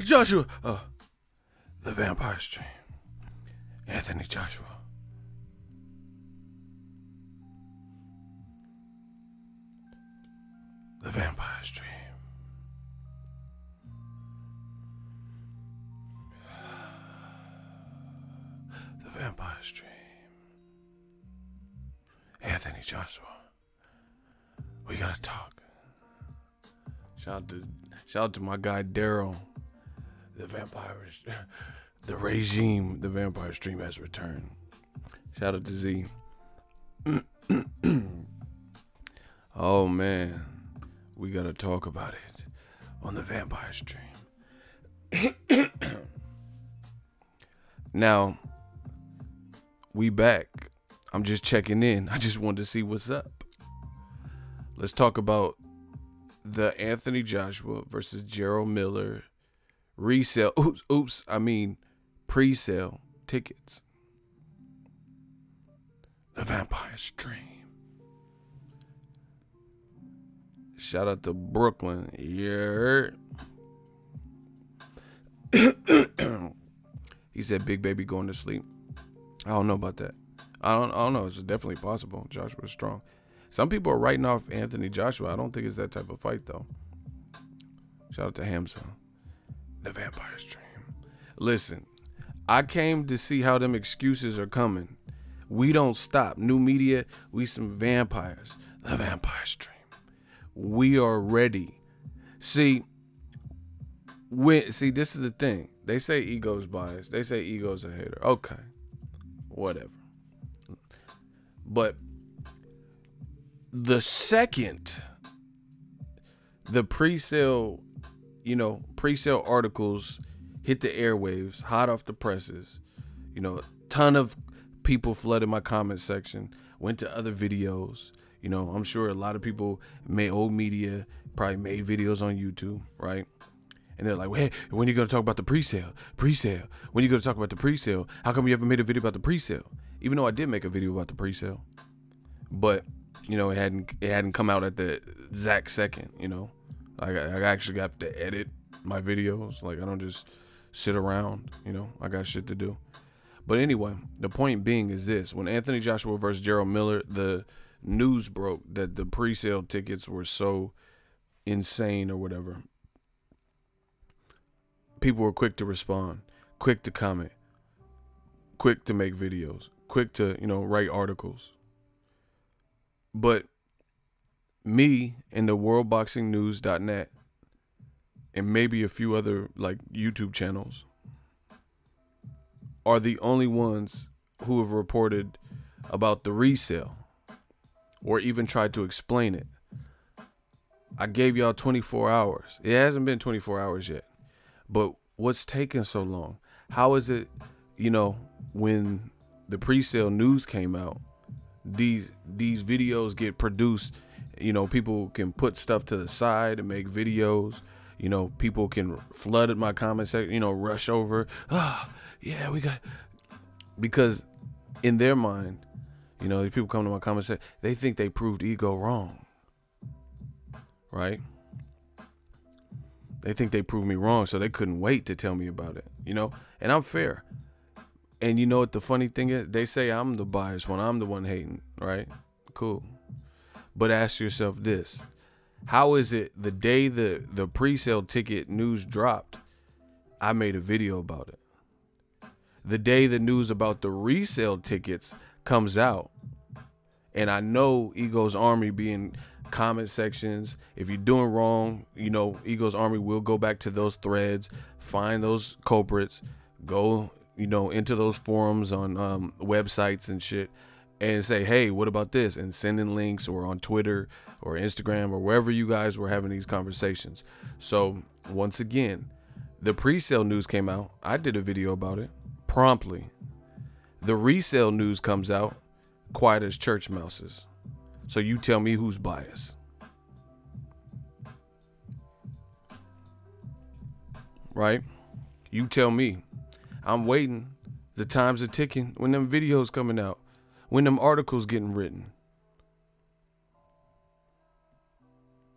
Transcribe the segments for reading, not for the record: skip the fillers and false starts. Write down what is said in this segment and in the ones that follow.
Joshua. The Vampire Stream. Anthony Joshua. The Vampire Stream. The Vampire Stream. Anthony Joshua. We gotta talk. Shout out to my guy Daryl. The regime, the Vampire Stream has returned. Shout out to Z. Oh man, we gotta talk about it on the Vampire Stream. Now, we back. I'm just checking in. I just wanted to see what's up. Let's talk about the Anthony Joshua versus Gerald Miller resale. Pre-sale tickets. The Vampire Stream. Shout out to Brooklyn. Yeah. He said Big Baby going to sleep. I don't know about that. I don't know. It's definitely possible. Joshua's strong. Some people are writing off Anthony Joshua. I don't think it's that type of fight, though. Shout out to Hamza. The Vampire Stream. Listen, I came to see how them excuses are coming. We don't stop. New media, we some vampires. The Vampire Stream. We are ready. See, this is the thing. They say ego's biased. They say ego's a hater. Okay. Whatever. But the second the pre-sale articles hit the airwaves, hot off the presses, a ton of people flooded my comment section, went to other videos. I'm sure a lot of people old media probably made videos on YouTube, right? And they're like, hey, when are you going to talk about the pre-sale? Pre-sale. When are you going to talk about the pre-sale? How come you haven't made a video about the pre-sale? Even though I did make a video about the pre-sale. But, it hadn't come out at the exact second, I actually got to edit my videos. Like, I don't just sit around, I got shit to do. But anyway, the point being is this. When Anthony Joshua versus Gerald Miller, the news broke that the pre-sale tickets were so insane or whatever. People were quick to respond, quick to comment, quick to make videos, quick to, write articles. But me and the worldboxingnews.net and maybe a few other like YouTube channels are the only ones who have reported about the resale or even tried to explain it. I gave y'all 24 hours. It hasn't been 24 hours yet. But what's taking so long? How is it, when the pre-sale news came out, these videos get produced, people can put stuff to the side and make videos, people can flood at my comment section, rush over. Yeah, we got, because in their mind, these people come to my comment section, they think they proved ego wrong, right? They think they proved me wrong, so they couldn't wait to tell me about it, and I'm fair. And you know what the funny thing is? They say I'm the biased one. I'm the one hating, right? Cool. But ask yourself this. How is it the day the pre-sale ticket news dropped, I made a video about it? The day the news about the resale tickets comes out, and I know Ego's Army being comment sections, if you're doing wrong, Ego's Army will go back to those threads, find those culprits, go into those forums on websites and shit, and say, hey, what about this? And send in links, or on Twitter or Instagram or wherever you guys were having these conversations. So once again, the pre-sale news came out. I did a video about it promptly. The resale news comes out, quiet as church mouses. So you tell me who's biased. Right? You tell me. I'm waiting. The times are ticking. When them videos coming out, when them articles getting written.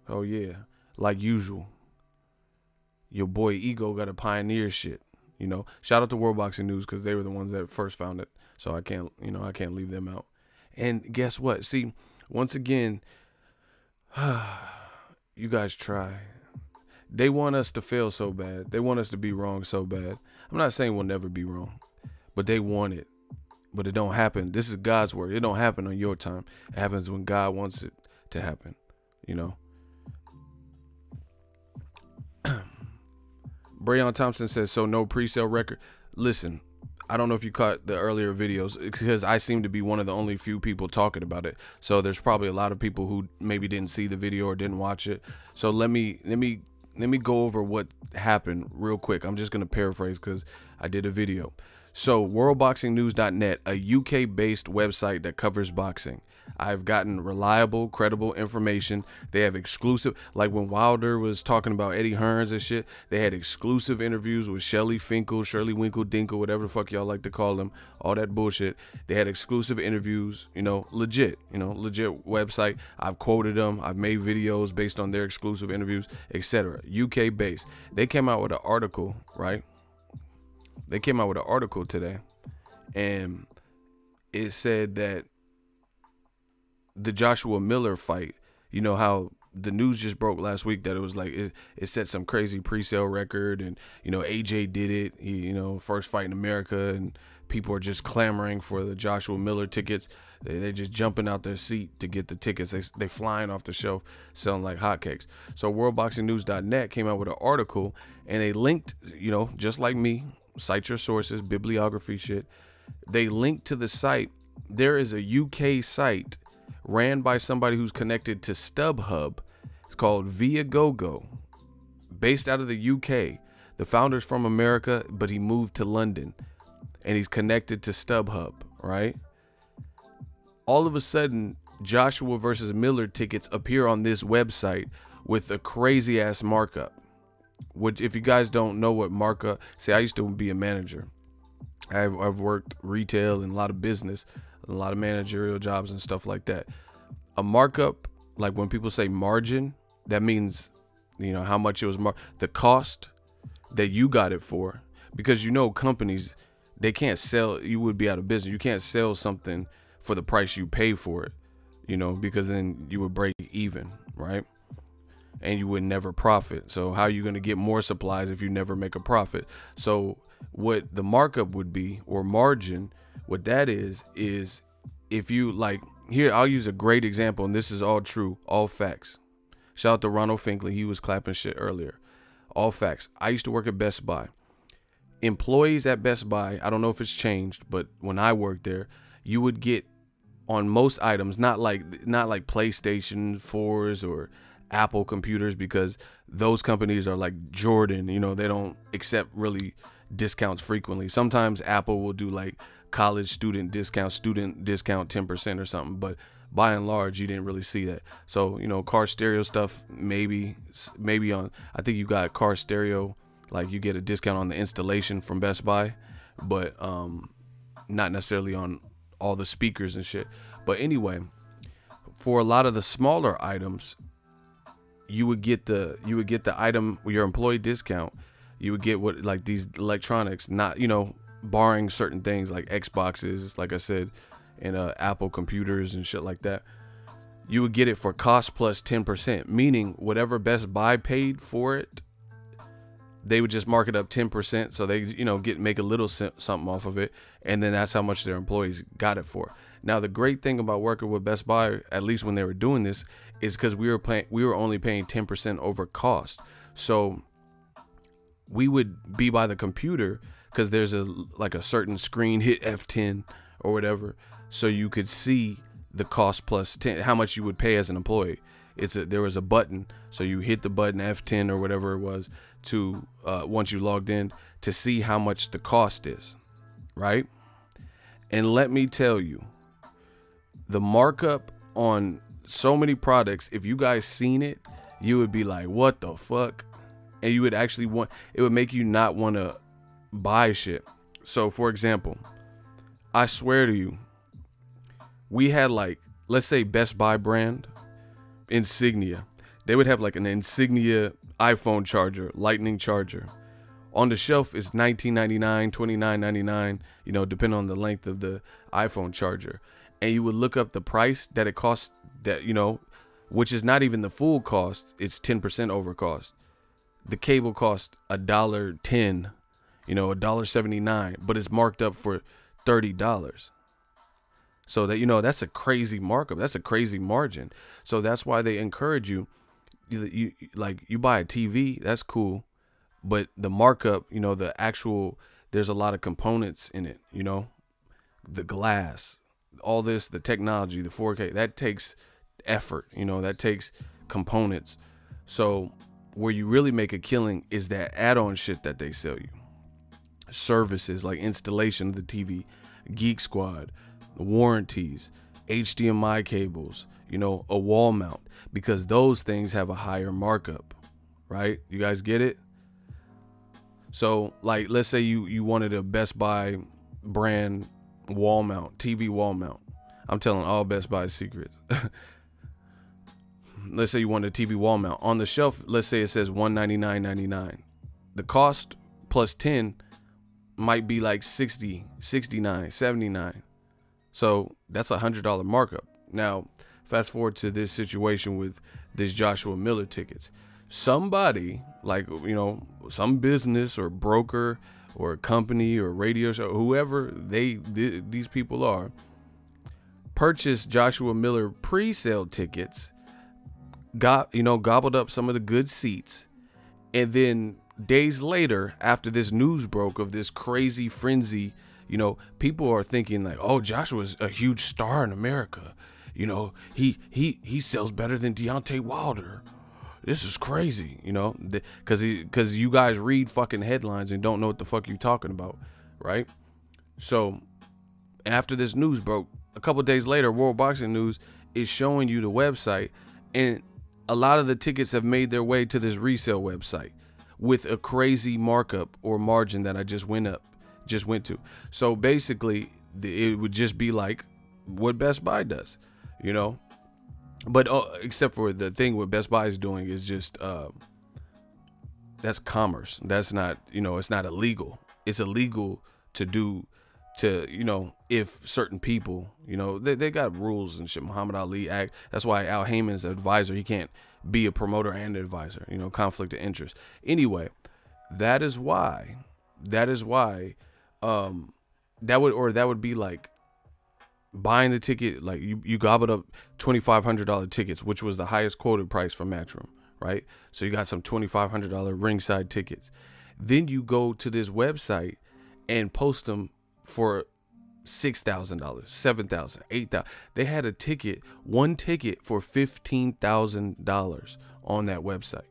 Oh yeah, like usual. your boy Ego got to pioneer shit. You know, shout out to World Boxing News because they were the ones that first found it. So I can't, I can't leave them out. And guess what? See, once again, you guys try. They want us to fail so bad. They want us to be wrong so bad. I'm not saying we'll never be wrong, but they want it. But it don't happen. This is God's word. It don't happen on your time. It happens when God wants it to happen, you know. Brayon Thompson says, so no pre-sale record. Listen, I don't know if you caught the earlier videos because I seem to be one of the only few people talking about it. So there's probably a lot of people who maybe didn't see the video or didn't watch it. So let me go over what happened real quick. I'm just going to paraphrase because I did a video. So worldboxingnews.net, a UK-based website that covers boxing. I've gotten reliable, credible information. They have exclusive, like when Wilder was talking about Eddie Hearns and shit, they had exclusive interviews with Shirley Winkle Dinkle, whatever the fuck y'all like to call them, all that bullshit. They had exclusive interviews, legit website. I've quoted them. I've made videos based on their exclusive interviews, etc. UK-based. They came out with an article, right? They came out with an article today, and it said that the Joshua Miller fight, you know how the news just broke last week that it was like it set some crazy pre-sale record, and AJ did it, he, first fight in America, and people are just clamoring for the Joshua Miller tickets. They're just jumping out their seat to get the tickets. They flying off the shelf, selling like hotcakes. So worldboxingnews.net came out with an article, and they linked, just like me, cite your sources, bibliography shit. They linked to the site. There is a UK site ran by somebody who's connected to StubHub. It's called Viagogo, based out of the UK. The founder's from America, but he moved to London, and he's connected to StubHub, right? All of a sudden, Joshua versus Miller tickets appear on this website with a crazy ass markup. Which, if you guys don't know what markup, see, I used to be a manager. I've worked retail and a lot of business, a lot of managerial jobs and stuff like that. A markup, like when people say margin, that means, how much it was, the cost that you got it for. Because, companies, they can't sell, you would be out of business. You can't sell something for the price you pay for it, because then you would break even, right? And you would never profit. So how are you going to get more supplies if you never make a profit? So what the markup would be, or margin, what that is if you like, here, I'll use a great example, and this is all true, all facts. Shout out to Ronald Finkley. He was clapping shit earlier. All facts. I used to work at Best Buy. Employees at Best Buy, I don't know if it's changed, but when I worked there, you would get on most items, not like PlayStation 4s or Apple computers, because those companies are like Jordan, they don't accept really discounts frequently. Sometimes Apple will do like college student discount 10% or something, but by and large you didn't really see that. So car stereo stuff, maybe on, I think you got car stereo, like you get a discount on the installation from Best Buy, but not necessarily on all the speakers and shit. But anyway, for a lot of the smaller items, you would get the item, your employee discount. You would get what, like these electronics, not, barring certain things like Xboxes, like I said, and Apple computers and shit like that. You would get it for cost plus 10%, meaning whatever Best Buy paid for it, they would just mark it up 10%, so they make a little something off of it, and then that's how much their employees got it for. Now the great thing about working with Best Buy, at least when they were doing this, is because we were only paying 10% over cost. So we would be by the computer, because there's a certain screen, hit F10 or whatever, so you could see the cost plus 10, how much you would pay as an employee. There was a button, so you hit the button F10 or whatever it was to once you logged in, to see how much the cost is, right? And let me tell you, the markup on so many products, if you guys seen it, you would be like, what the fuck? And you would actually it would make you not want to buy shit. So for example, I swear to you, we had let's say Best Buy brand insignia. They would have like an insignia iPhone charger, lightning charger. On the shelf is $19.99, $29.99, you know, depending on the length of the iPhone charger. And you would look up the price that it costs, that, you know, which is not even the full cost. It's 10% over cost. The cable costs $1.10, you know, $1.79, but it's marked up for $30. So that, you know, that's a crazy markup. That's a crazy margin. So that's why they encourage you, like, you buy a TV, that's cool. But the markup, you know, the actual, there's a lot of components in it, you know, the glass, all this, the technology, the 4K, that takes effort, you know, that takes components. So where you really make a killing is that add-on shit that they sell you. Services like installation of the TV, Geek Squad, warranties, HDMI cables, you know, a wall mount, because those things have a higher markup, right? You guys get it? So, like, let's say you wanted a Best Buy brand wall mount, TV wall mount. I'm telling all Best Buy secrets. Let's say you want a TV wall mount. On the shelf, let's say it says $199.99. The cost plus 10 might be like $60, $69, $79. So that's $100 markup. Now, fast forward to this situation with this Joshua Miller tickets. Somebody, like, you know, some business or broker or company or radio show, whoever these people are, purchased Joshua Miller pre-sale tickets, gobbled up some of the good seats, and then days later, after this news broke of this crazy frenzy, you know, people are thinking like, oh, Joshua's a huge star in America. You know, he sells better than Deontay Wilder. This is crazy, you know, because you guys read fucking headlines and don't know what the fuck you're talking about, right? So after this news broke, a couple days later, World Boxing News is showing you the website, and a lot of the tickets have made their way to this resale website with a crazy markup or margin that I just went to. So basically, it would just be like what Best Buy does, you know. But except for the thing what Best Buy is doing is just that's commerce. That's not, you know, it's not illegal. It's illegal to do, to, you know, if certain people, you know, they got rules and shit. Muhammad Ali Act. That's why Al Heyman's an advisor. He can't be a promoter and an advisor, you know, conflict of interest. Anyway, that is why that would be like buying the ticket, like you gobbled up $2,500 tickets, which was the highest quoted price for Matchroom, right? So you got some $2,500 ringside tickets. Then you go to this website and post them for $6,000, $7,000, $8,000. They had one ticket for $15,000 on that website.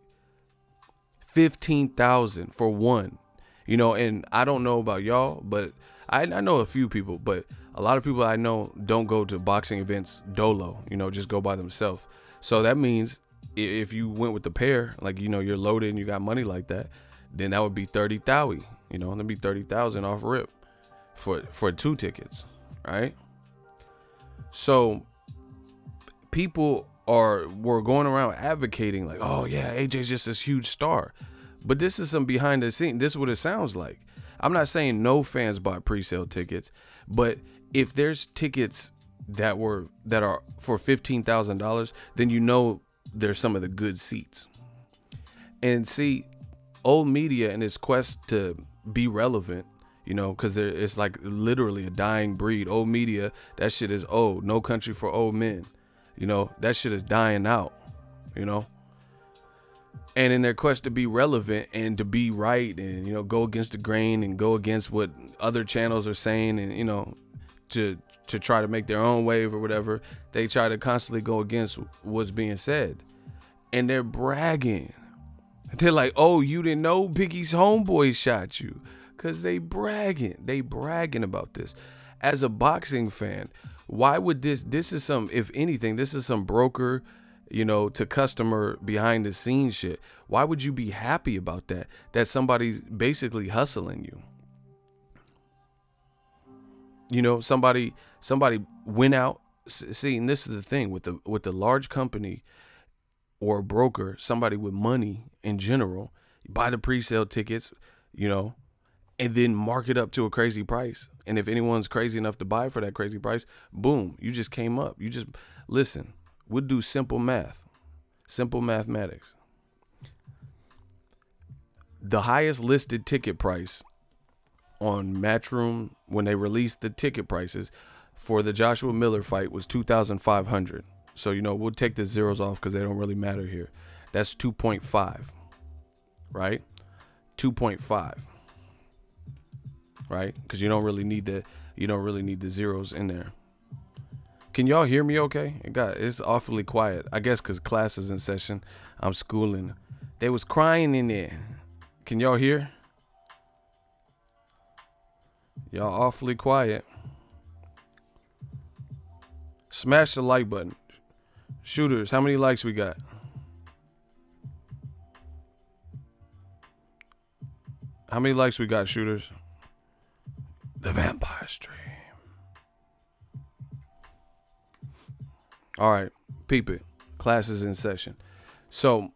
$15,000 for one, you know. And I don't know about y'all, but I know a few people, but a lot of people I know don't go to boxing events dolo, you know, just go by themselves. So that means if you went with the pair, like, you know, you're loaded and you got money like that, then that would be 30,000, you know, that'd be 30,000 off rip for 2 tickets, right? So people were going around advocating like, oh yeah, AJ's just this huge star. But this is some behind the scenes. This is what it sounds like. I'm not saying no fans buy pre-sale tickets, but if there's tickets that are for $15,000, then you know there's some of the good seats. And see, old media in its quest to be relevant, you know, because it's like literally a dying breed. Old media, that shit is old. No Country for Old Men, you know, that shit is dying out, you know. And in their quest to be relevant and to be right and, you know, go against the grain and go against what other channels are saying and, you know, to try to make their own wave or whatever, they try to constantly go against what's being said. And they're bragging. They're like, oh, you didn't know Biggie's homeboy shot you. Because they bragging about this. As a boxing fan, why would this is some, if anything, this is some broker, you know, to customer behind the scenes shit. Why would you be happy about that? That somebody's basically hustling you. You know, somebody went out. See, and this is the thing with the large company. or a broker, somebody with money in general, buy the pre-sale tickets, you know, and then mark it up to a crazy price. And if anyone's crazy enough to buy for that crazy price, boom, you just came up. You just, listen, we'll do simple math, simple mathematics. The highest listed ticket price on Matchroom when they released the ticket prices for the Joshua Miller fight was $2,500. So, you know, we'll take the zeros off because they don't really matter here. That's 2.5, right? 2.5, right? Because you don't really need the zeros in there. Can y'all hear me okay? It's awfully quiet. I guess because class is in session. I'm schooling. They was crying in there. Can y'all hear? Y'all awfully quiet. Smash the like button. Shooters, how many likes we got? How many likes we got, shooters? The vampire stream. All right, peep it. Class is in session. So,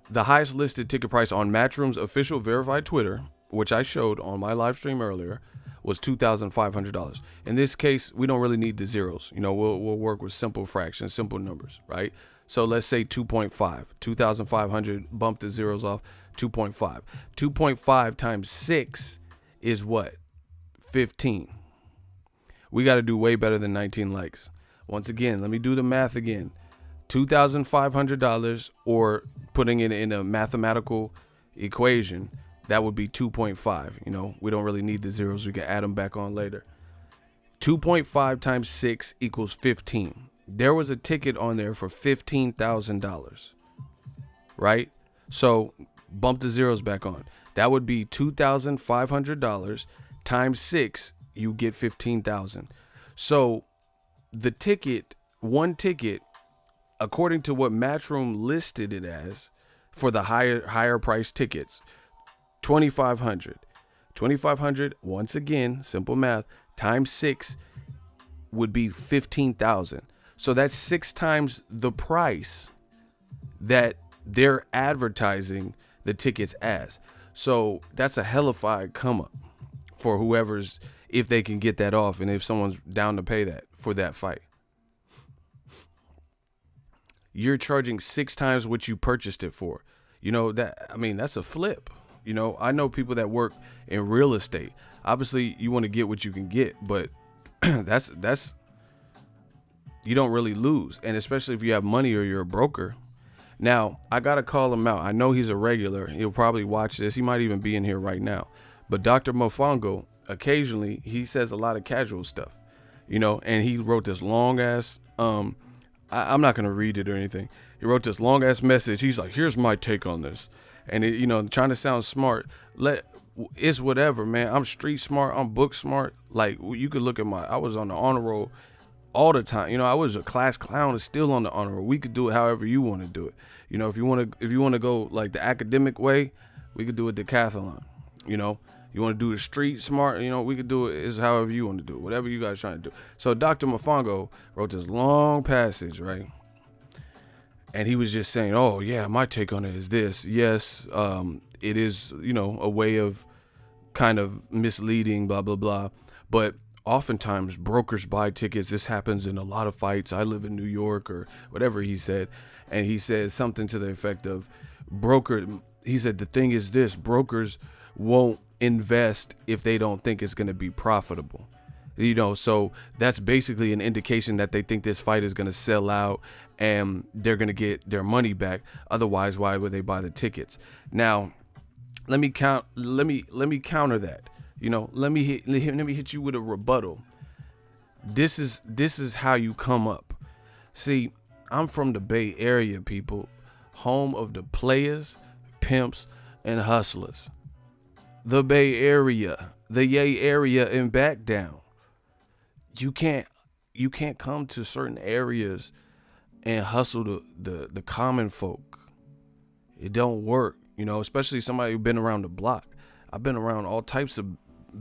the highest listed ticket price on Matchroom's official verified Twitter, which I showed on my live stream earlier, was $2,500. In this case, we don't really need the zeros. You know, we'll work with simple fractions, simple numbers, right? So let's say 2.5. 2,500, bump the zeros off, 2.5. 2.5 times 6 is what? 15. We got to do way better than 19 likes. Once again, let me do the math again. $2,500, or putting it in a mathematical equation, that would be 2.5. You know, we don't really need the zeros. We can add them back on later. 2.5 times 6 equals 15. There was a ticket on there for $15,000, right? So bump the zeros back on. That would be $2,500 times 6. You get 15,000. So the ticket, one ticket, according to what Matchroom listed it as for the higher price tickets, 2,500. 2,500, once again, simple math, times 6 would be 15,000. So that's 6 times the price that they're advertising the tickets as. So that's a hellified come up for whoever's, if they can get that off and if someone's down to pay that for that fight. You're charging 6 times what you purchased it for. You know, that, I mean, that's a flip. You know, I know people that work in real estate. Obviously, you want to get what you can get, but that's you don't really lose. And especially if you have money or you're a broker. Now, I got to call him out. I know he's a regular. He'll probably watch this. He might even be in here right now. But Dr. Mofongo, occasionally, he says a lot of casual stuff, you know, and he wrote this long ass, I'm not going to read it or anything. He wrote this long ass message. He's like, here's my take on this. And, it, you know, trying to sound smart, it's whatever, man. I'm street smart. I'm book smart. Like, you could look at I was on the honor roll all the time. You know, I was a class clown and still on the honor roll. We could do it however you want to do it. You know, if you want to go like the academic way, we could do a decathlon. You know, you want to do the street smart, you know, we could do it is however you want to do it, whatever you guys trying to do. So Dr. Mofongo wrote this long passage, right? And he was just saying, oh, yeah, my take on it is this. Yes, it is, you know, a way of kind of misleading, blah, blah, blah. But oftentimes brokers buy tickets. This happens in a lot of fights. I live in New York or whatever he said. And he said something to the effect of he said, the thing is this, brokers won't invest if they don't think it's going to be profitable. You know, so that's basically an indication that they think this fight is going to sell out and they're going to get their money back. Otherwise, why would they buy the tickets? Now, let me counter that. You know, let me hit you with a rebuttal. This is how you come up. See, I'm from the Bay Area, people, home of the players, pimps, and hustlers. The Bay Area, the Yay area, and back down. You can't come to certain areas and hustle the common folk. It don't work, you know, especially somebody who's been around the block. I've been around all types of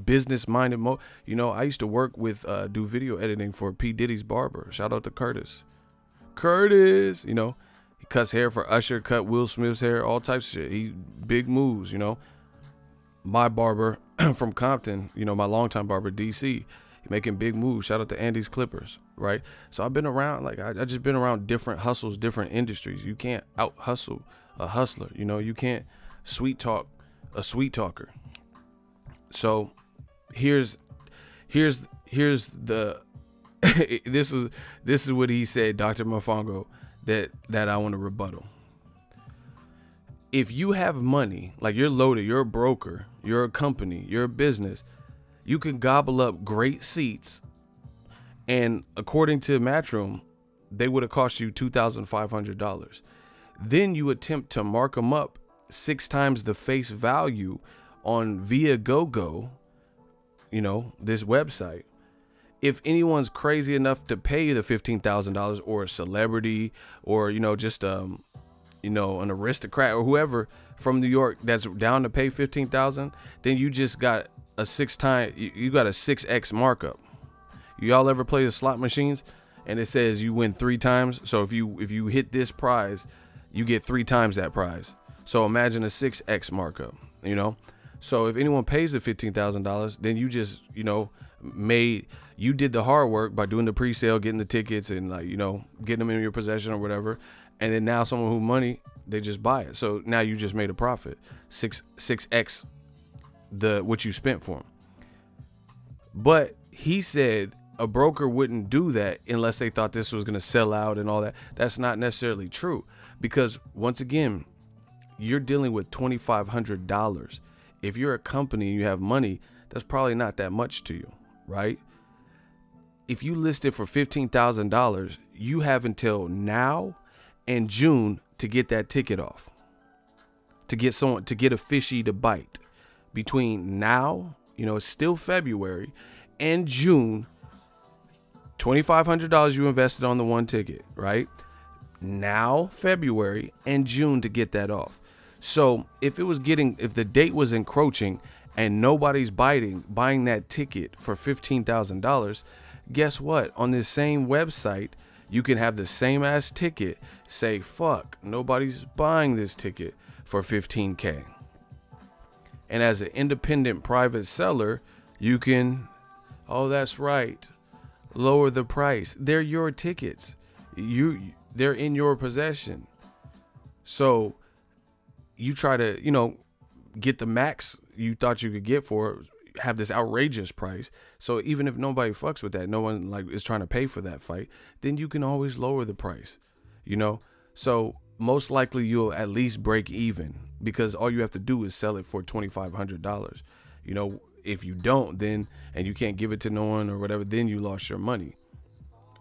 business-minded you know, I used to work with do video editing for P. Diddy's barber. Shout out to Curtis. You know, cuts hair for Usher, cut Will Smith's hair, all types of shit. He big moves, you know. My barber from Compton, you know, my longtime barber, DC, making big moves. Shout out to Andy's Clippers, right? So I've been around, like, I just been around different hustles, different industries. You can't out hustle a hustler, you know. You can't sweet talk a sweet talker. So here's the this is what he said, Dr. Mofongo, that I want to rebuttal. If you have money, like you're loaded, you're a broker, you're a company, you're a business, you can gobble up great seats, and according to Matchroom, they would have cost you $2,500. Then you attempt to mark them up 6 times the face value on Viagogo, you know, this website. If anyone's crazy enough to pay the $15,000, or a celebrity, or, you know, just you know, an aristocrat or whoever from New York that's down to pay $15,000, then you just got a 6x markup. Y'all ever play the slot machines and it says you win 3 times? So if you hit this prize, you get 3 times that prize. So imagine a 6x markup, you know? So if anyone pays the $15,000, then you just, you know, you did the hard work by doing the pre-sale, getting the tickets, and, like, you know, getting them in your possession or whatever. And then now someone who money, they just buy it. So now you just made a profit, 6x what you spent for them. But he said a broker wouldn't do that unless they thought this was going to sell out and all that. That's not necessarily true, because once again, you're dealing with $2,500. If you're a company and you have money, that's probably not that much to you, right? If you list it for $15,000, you have until now and June to get that ticket off, to get a fishy to bite. Between now, you know, it's still February, and June, $2,500 you invested on the one ticket, right? Now, February and June to get that off. So if the date was encroaching and nobody's buying that ticket for $15,000, guess what? On this same website, you can have the same ass ticket say, fuck, nobody's buying this ticket for $15K. And as an independent private seller, you can, oh, that's right, lower the price. They're your tickets. They're in your possession. So you try to, you know, get the max you thought you could get for, have this outrageous price. So even if nobody fucks with that, no one like is trying to pay for that fight, then you can always lower the price, you know? So most likely you'll at least break even, because all you have to do is sell it for $2,500. You know, if you don't, then, and you can't give it to no one or whatever, then you lost your money.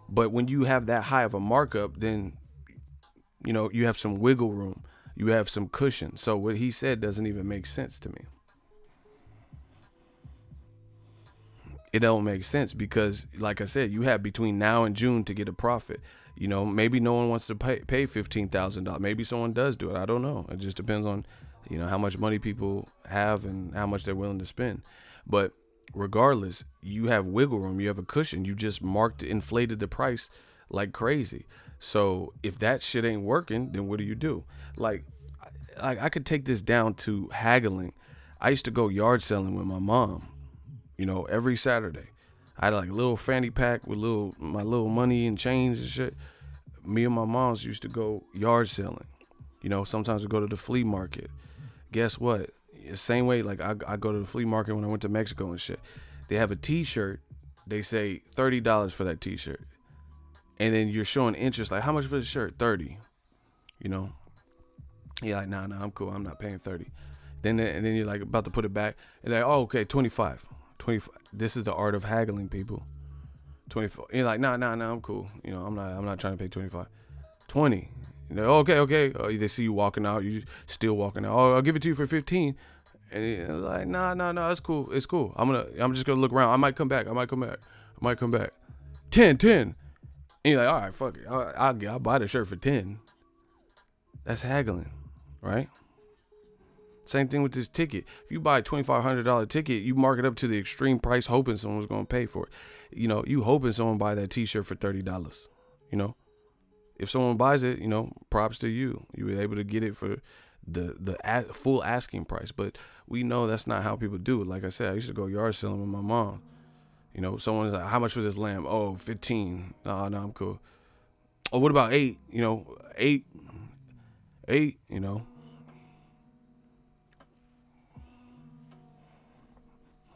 But when you have that high of a markup, then, you know, you have some wiggle room, you have some cushion. So what he said doesn't even make sense to me. It don't make sense, because like I said, you have between now and June to get a profit. You know, maybe no one wants to pay $15,000. Maybe someone does do it. I don't know. It just depends on, you know, how much money people have and how much they're willing to spend. But regardless, you have wiggle room. You have a cushion. You just inflated the price like crazy. So if that shit ain't working, then what do you do? Like I could take this down to haggling. I used to go yard selling with my mom, you know, every Saturday. I had like a little fanny pack with my little money and change and shit. Me and my moms used to go yard selling. You know, sometimes we go to the flea market. Guess what? Same way, like I go to the flea market when I went to Mexico and shit. They have a t-shirt. They say $30 for that t-shirt. And then you're showing interest, like, how much for the shirt? 30. You know? You're like, nah, I'm cool. I'm not paying 30. And then you're like about to put it back. And they're like, oh, okay, 25. 25. This is the art of haggling, people. 24. You're like, nah, I'm cool. You know, I'm not trying to pay 25. 20. You know, okay. Oh, they see you walking out. You still walking out. Oh, I'll give it to you for 15. And you're like, no, it's cool. It's cool. I'm just gonna look around. I might come back. 10. And you're like, all right, fuck it. I'll buy the shirt for 10. That's haggling, right? Same thing with this ticket. If you buy a $2,500 ticket, you mark it up to the extreme price, hoping someone's going to pay for it. You know, you hoping someone buy that t-shirt for $30, you know? if someone buys it, you know, props to you. You were able to get it for the full asking price. But we know that's not how people do it. Like I said, I used to go yard selling with my mom. You know, someone's like, how much for this lamb? Oh, 15. No, I'm cool. Oh, what about 8? You know, 8, you know.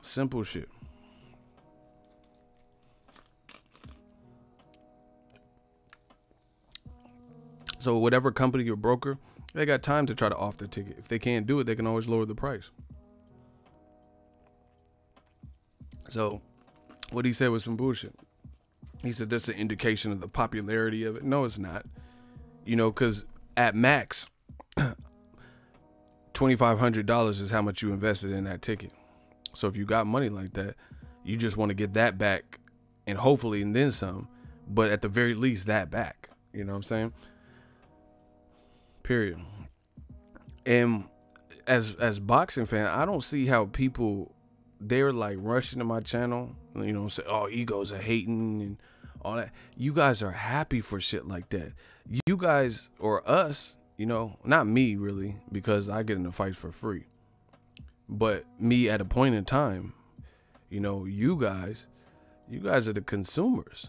Simple shit. So whatever company or broker, they got time to try to off the ticket. If they can't do it, they can always lower the price. So what he said was some bullshit. He said that's an indication of the popularity of it. No, it's not. You know, because at max, $2,500 is how much you invested in that ticket. So if you got money like that, you just want to get that back, and hopefully and then some, but at the very least that back. You know what I'm saying? Period. And as boxing fan, I don't see how people, they're like rushing to my channel, you know, say, oh, egos are hating and all that. You guys are happy for shit like that. You guys, or us, you know, not me really, because I get in the fights for free, but me at a point in time, you know, you guys are the consumers.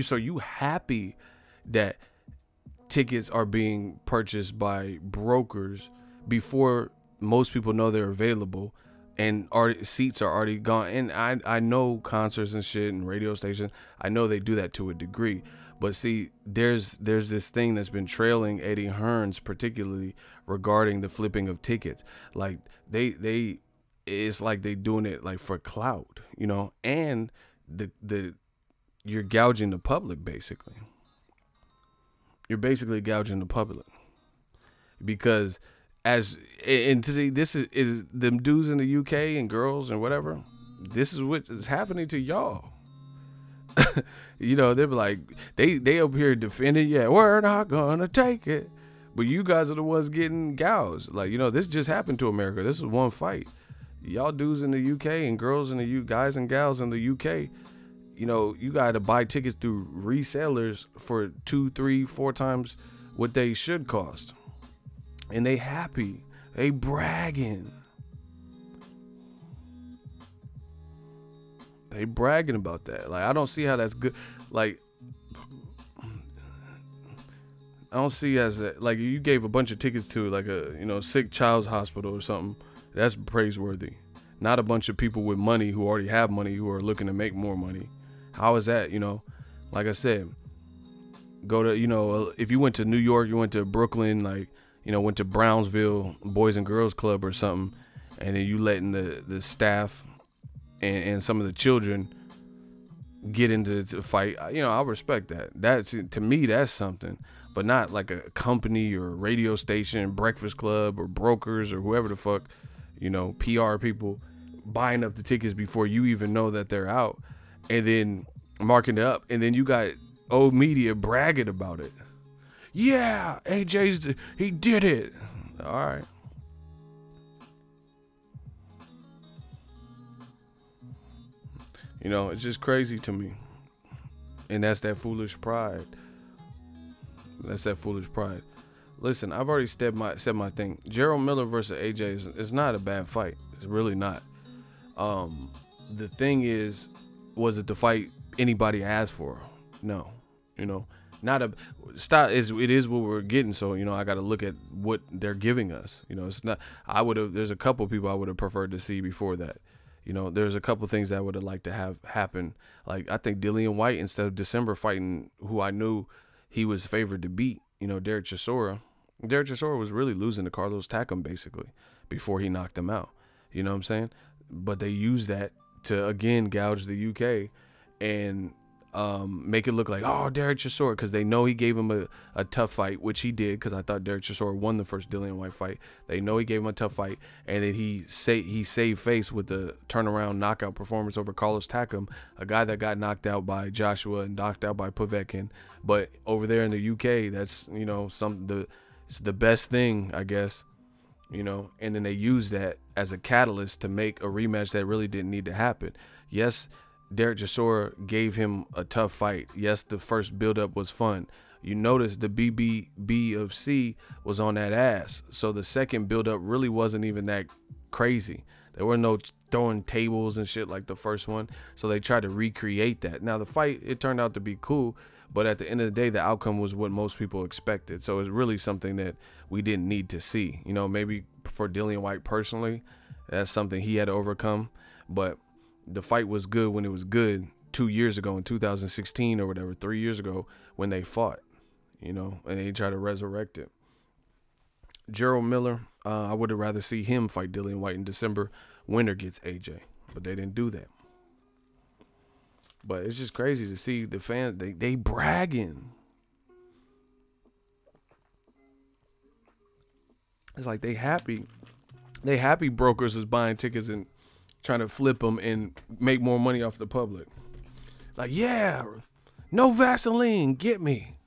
So you happy that tickets are being purchased by brokers before most people know they're available, and seats are already gone. And I know concerts and shit and radio stations, I know they do that to a degree, but see, there's this thing that's been trailing Eddie Hearns, particularly regarding the flipping of tickets. Like they it's like they doing it like for clout, you know, and you're gouging the public basically. You're basically gouging the public, because and to see, this is them dudes in the UK and girls and whatever, this is what is happening to y'all. You know, they're like, they up here defending, yeah, we're not gonna take it, but you guys are the ones getting gouged. Like, you know, this just happened to America. This is one fight. Y'all dudes in the UK and girls in the guys and gals in the UK, you know, you got to buy tickets through resellers for 2, 3, 4 times what they should cost. And they happy. They bragging. They bragging about that. Like, I don't see how that's good. Like, I don't see as that, like, you gave a bunch of tickets to like a, you know, sick child's hospital or something. That's praiseworthy. Not a bunch of people with money who already have money who are looking to make more money. How is that? You know, like I said, go to, you know, if you went to New York, you went to Brooklyn, like, you know, went to Brownsville Boys and Girls Club or something, and then you letting the staff and some of the children get into the fight, you know, I respect that. That's, to me, that's something, but not like a company or a radio station, Breakfast Club or brokers or whoever the fuck, you know, PR people buying up the tickets before you even know that they're out, and then marking it up, and then you got old media bragging about it. Yeah, he did it. All right. You know, it's just crazy to me. And that's that foolish pride. That's that foolish pride. Listen, I've already said my thing. Gerald Miller versus AJ is not a bad fight. It's really not. The thing is, was it the fight anybody asked for? No. You know, not a style is, it is what we're getting. So, you know, I got to look at what they're giving us. You know, it's not, there's a couple people I would have preferred to see before that. You know, there's a couple things that I would have liked to have happen. Like, I think Dillian White, instead of December fighting who I knew he was favored to beat, you know, Derek Chisora. Derek Chisora was really losing to Carlos Takam basically before he knocked him out. You know what I'm saying? But they used that to, again, gouge the UK and make it look like, oh, Derek Chisora, because they know he gave him a tough fight, which he did, because I thought Derek Chisora won the first Dillian White fight. They know he gave him a tough fight, and then he saved face with the turnaround knockout performance over Carlos Takam, a guy that got knocked out by Joshua and knocked out by Povetkin. But over there in the UK, that's, you know, it's the best thing, I guess, you know. And then they used that as a catalyst to make a rematch that really didn't need to happen. Yes, Derek Chisora gave him a tough fight. Yes, the first build-up was fun, you notice the BBB of C was on that ass. So the second build-up really wasn't even that crazy. There were no throwing tables and shit like the first one. So they tried to recreate that. Now the fight, it turned out to be cool, but at the end of the day, the outcome was what most people expected. So it's really something that we didn't need to see. You know, maybe for Dillian Whyte personally, that's something he had to overcome. But the fight was good when it was good 2 years ago in 2016 or whatever, 3 years ago when they fought, you know, and they tried to resurrect it. Gerald Miller, I would have rather see him fight Dillian Whyte in December. Winner gets AJ, but they didn't do that. But it's just crazy to see the fans, they bragging. It's like they happy brokers is buying tickets and trying to flip them and make more money off the public. Like, yeah, no Vaseline, get me.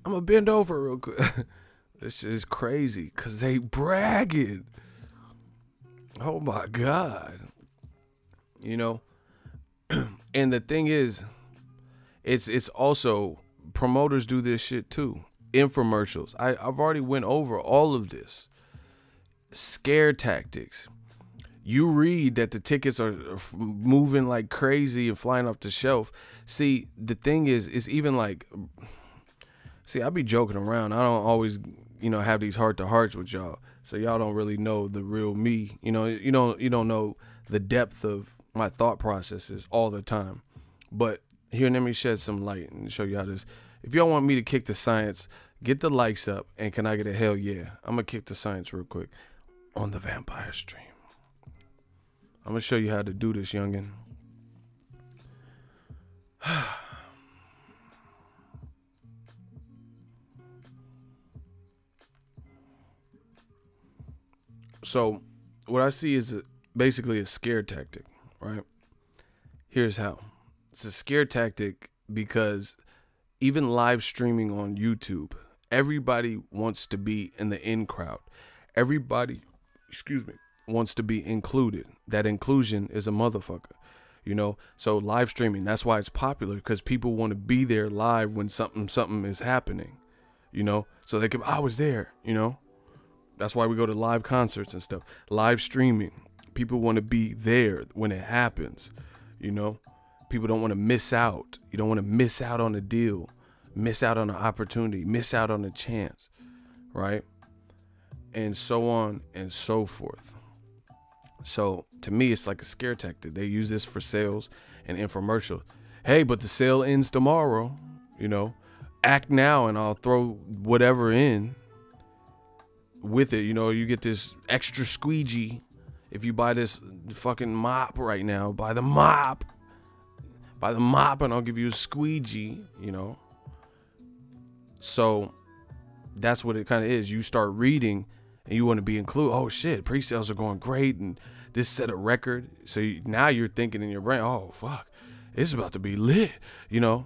I'm gonna bend over real quick. This shit is crazy because they bragging. Oh my God. You know, and the thing is, it's also, promoters do this shit too. Infomercials. I've already went over all of this. Scare tactics. You read that the tickets are moving like crazy and flying off the shelf. See, the thing is, it's even like, see, I be joking around. I don't always, you know, have these heart-to-hearts with y'all. So y'all don't really know the real me. You know, you don't know the depth of my thought processes all the time. But here, let me shed some light and show you how this. If y'all want me to kick the science, get the likes up, and can I get a hell yeah? I'm gonna kick the science real quick on the vampire stream. I'm gonna show you how to do this, youngin. So what I see is basically a scare tactic, right? Here's how. It's a scare tactic because even live streaming on YouTube, everybody wants to be in the in crowd. Everybody, wants to be included. That inclusion is a motherfucker, you know? So live streaming, that's why it's popular, because people want to be there live when something is happening, you know? So they can, I was there, you know? That's why we go to live concerts and stuff. Live streaming. People want to be there when it happens, you know? People don't want to miss out. You don't want to miss out on a deal, miss out on an opportunity, miss out on a chance, right? And so on and so forth. So to me, it's like a scare tactic. They use this for sales and infomercials. Hey, but the sale ends tomorrow, you know? Act now and I'll throw whatever in with it. You know, you get this extra squeegee. If you buy this fucking mop right now, buy the mop and I'll give you a squeegee, you know? So that's what it kind of is. You start reading and you want to be included. Oh shit, pre-sales are going great and this set a record. So now you're thinking in your brain, oh fuck, it's about to be lit, you know?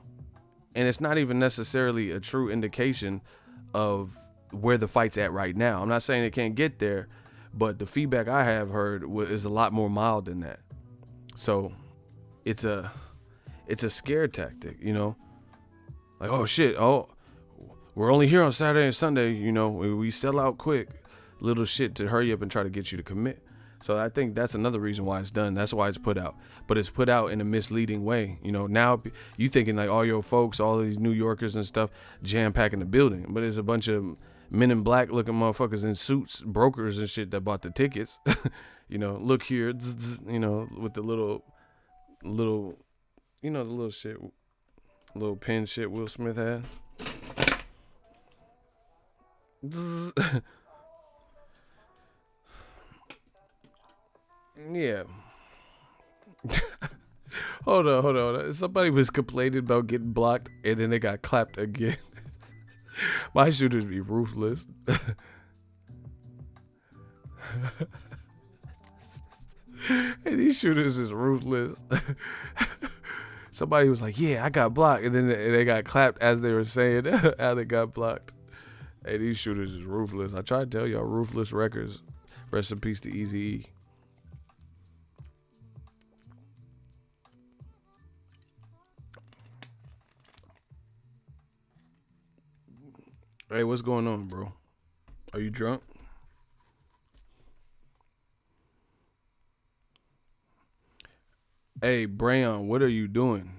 And it's not even necessarily a true indication of where the fight's at right now. I'm not saying it can't get there, but the feedback I have heard is a lot more mild than that. So it's a scare tactic, you know? Like, oh shit, oh, we're only here on Saturday and Sunday, you know, we sell out quick. Little shit to hurry up and try to get you to commit. So I think that's another reason why it's done. That's why it's put out. But it's put out in a misleading way. You know, now you thinking like all your folks, all of these New Yorkers and stuff, jam-packing the building. But it's a bunch of men in black looking motherfuckers in suits, brokers and shit that bought the tickets. You know, look here, you know, with the little, you know, the little shit, little pin shit Will Smith had. Yeah. Hold on. Somebody was complaining about getting blocked and then they got clapped again. My shooters be ruthless. Hey, these shooters is ruthless. Somebody was like, yeah, I got blocked. And then they got clapped as they were saying how they got blocked. Hey, these shooters is ruthless. I try to tell y'all, Ruthless Records. Rest in peace to Eazy-E. Hey, what's going on, bro? Are you drunk? Hey, Brayon, what are you doing?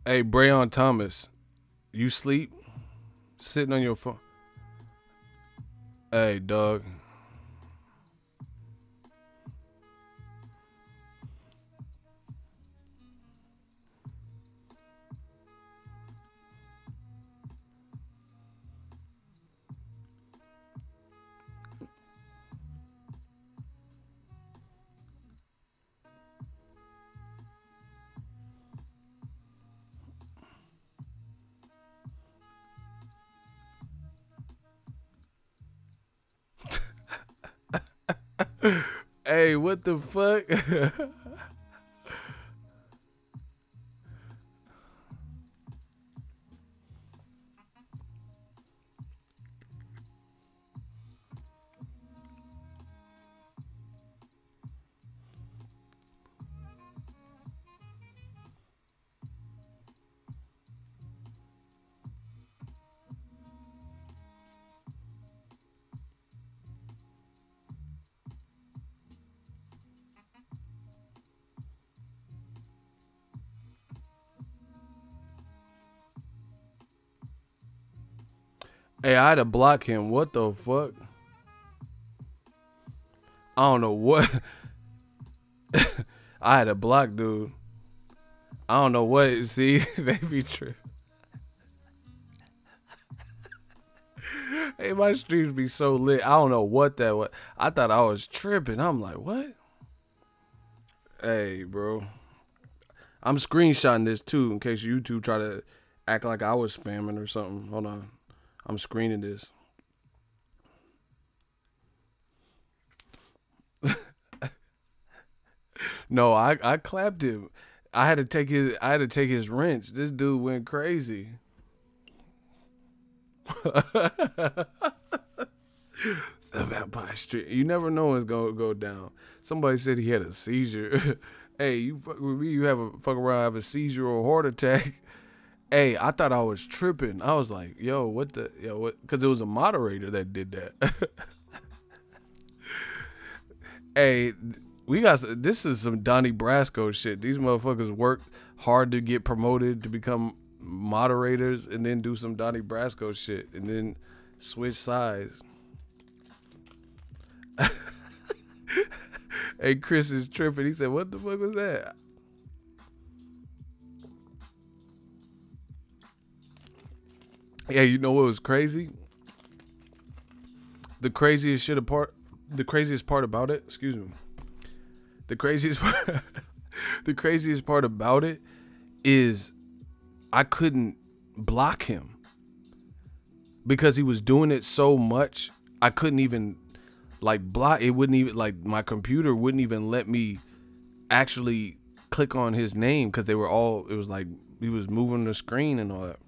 Hey, Brayon Thomas, you sleep? Sitting on your phone? Hey, dog. Hey, what the fuck? Hey, I had to block him. What the fuck? I don't know what. I had to block dude. I don't know what. See, they be tripping. Hey, my streams be so lit. I don't know what that was. I thought I was tripping. I'm like, what? Hey, bro. I'm screenshotting this too in case YouTube try to act like I was spamming or something. Hold on. I'm screening this. No, I clapped him. I had to take his wrench. This dude went crazy. The Vampire Street. You never know what's gonna go down. Somebody said he had a seizure. Hey, you fuck with me, you fuck around, have a seizure or a heart attack. Hey, I thought I was tripping. I was like, yo, what? Because it was a moderator that did that. Hey, this is some Donnie Brasco shit. These motherfuckers work hard to get promoted to become moderators and then do some Donnie Brasco shit and then switch sides. Hey, Chris is tripping. He said, what the fuck was that? Yeah, you know what was crazy? The craziest part about it, excuse me. The craziest part about it is I couldn't block him because he was doing it so much. I couldn't even like block. It wouldn't even, like, my computer wouldn't even let me actually click on his name because it was like he was moving the screen and all that.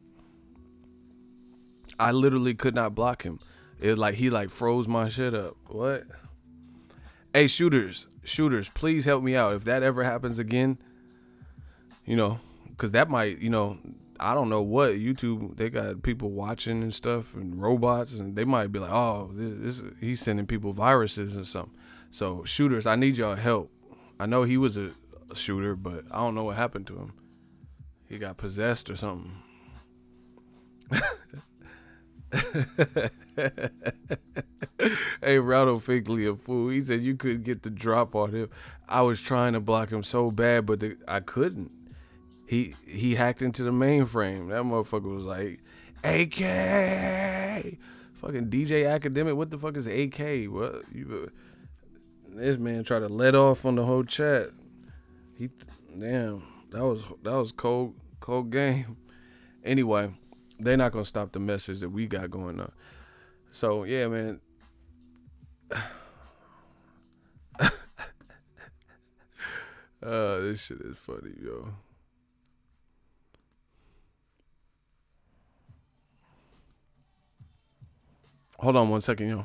I literally could not block him. It was like he like froze my shit up. What? Hey, shooters, please help me out. If that ever happens again, because that might, I don't know what YouTube, they got people watching and stuff and robots, and they might be like, oh, he's sending people viruses or something. So shooters, I need y'all help. I know he was a shooter, but I don't know what happened to him. He got possessed or something. Hey, Rado fakely a fool. He said you couldn't get the drop on him. I was trying to block him so bad, but I couldn't. He hacked into the mainframe. That motherfucker was like, AK, fucking DJ Academic. What the fuck is AK? What this man tried to let off on the whole chat. Damn, that was cold game. Anyway, they're not gonna stop the message that we got going on. So yeah, man. This shit is funny, yo. Hold on one second, yo.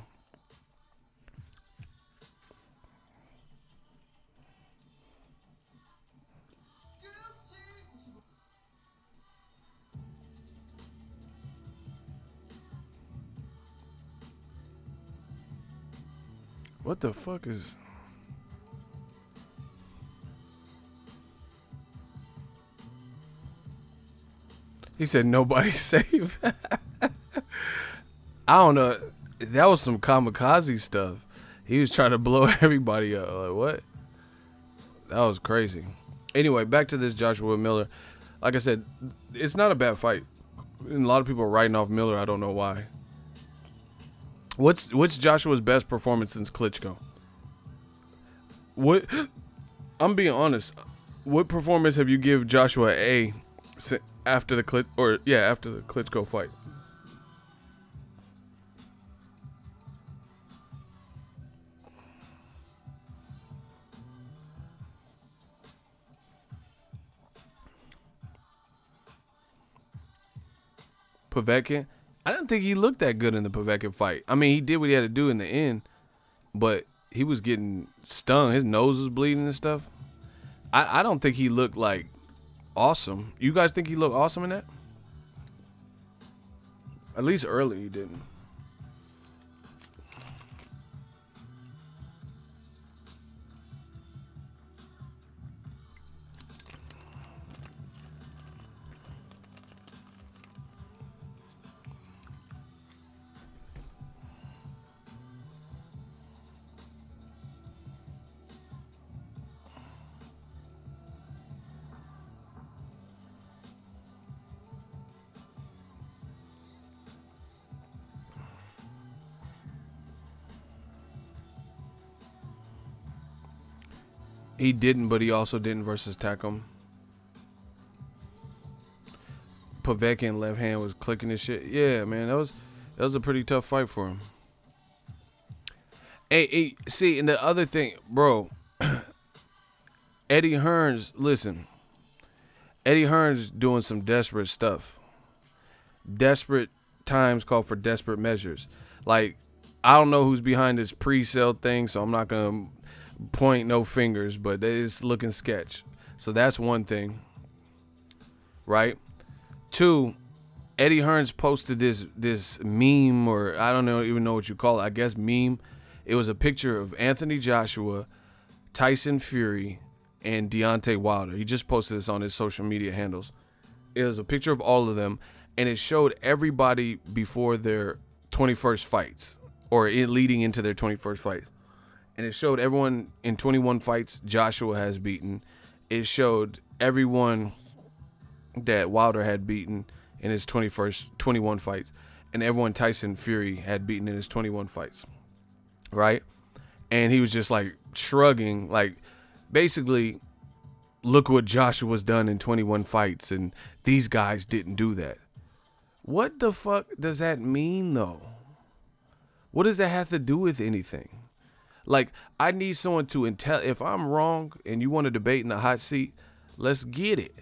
What the fuck is... He said nobody's safe. I don't know. That was some kamikaze stuff. He was trying to blow everybody up. Like, what? That was crazy. Anyway, back to this Joshua Miller. Like I said, it's not a bad fight. And a lot of people are writing off Miller. I don't know why. What's Joshua's best performance since Klitschko? What? I'm being honest. What performance have you give Joshua A after the Klitschko fight? Povetkin? I didn't think he looked that good in the Povetkin fight. I mean, he did what he had to do in the end, but he was getting stung. His nose was bleeding and stuff. I don't think he looked like awesome. You guys think he looked awesome in that? At least early he didn't. He didn't, but he also didn't versus Takum. Povetkin left hand was clicking his shit. Yeah, man, that was a pretty tough fight for him. Hey, see, and the other thing, bro, Eddie Hearn's, listen, Eddie Hearn's doing some desperate stuff. Desperate times call for desperate measures. Like, I don't know who's behind this pre-sale thing, so I'm not gonna point no fingers, but it's looking sketch. So that's one thing, right? Two, Eddie Hearns posted this meme, or I don't even know what you call it. I guess meme. It was a picture of Anthony Joshua, Tyson Fury, and Deontay Wilder. He just posted this on his social media handles. It was a picture of all of them, and it showed everybody before their 21st fights, or leading into their 21st fights. And it showed everyone in 21 fights Joshua has beaten. It showed everyone that Wilder had beaten in his 21 fights. And everyone Tyson Fury had beaten in his 21 fights. Right? And he was just like shrugging, like basically, look what Joshua's done in 21 fights. And these guys didn't do that. What the fuck does that mean, though? What does that have to do with anything? Like, I need someone to if I'm wrong and you want to debate in the hot seat, let's get it.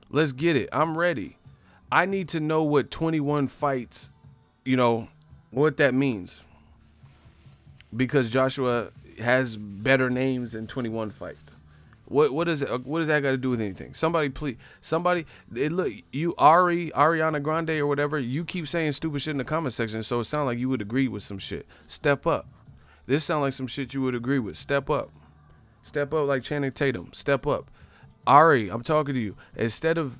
Let's get it. I'm ready. I need to know what 21 fights, what that means. Because Joshua has better names than 21 fights. What does that got to do with anything? Somebody, please. Somebody, look, you, Ariana Grande or whatever, you keep saying stupid shit in the comment section, so it sounds like you would agree with some shit. Step up. This sounds like some shit you would agree with. Step up. Step up like Channing Tatum. Step up. Ari, I'm talking to you. Instead of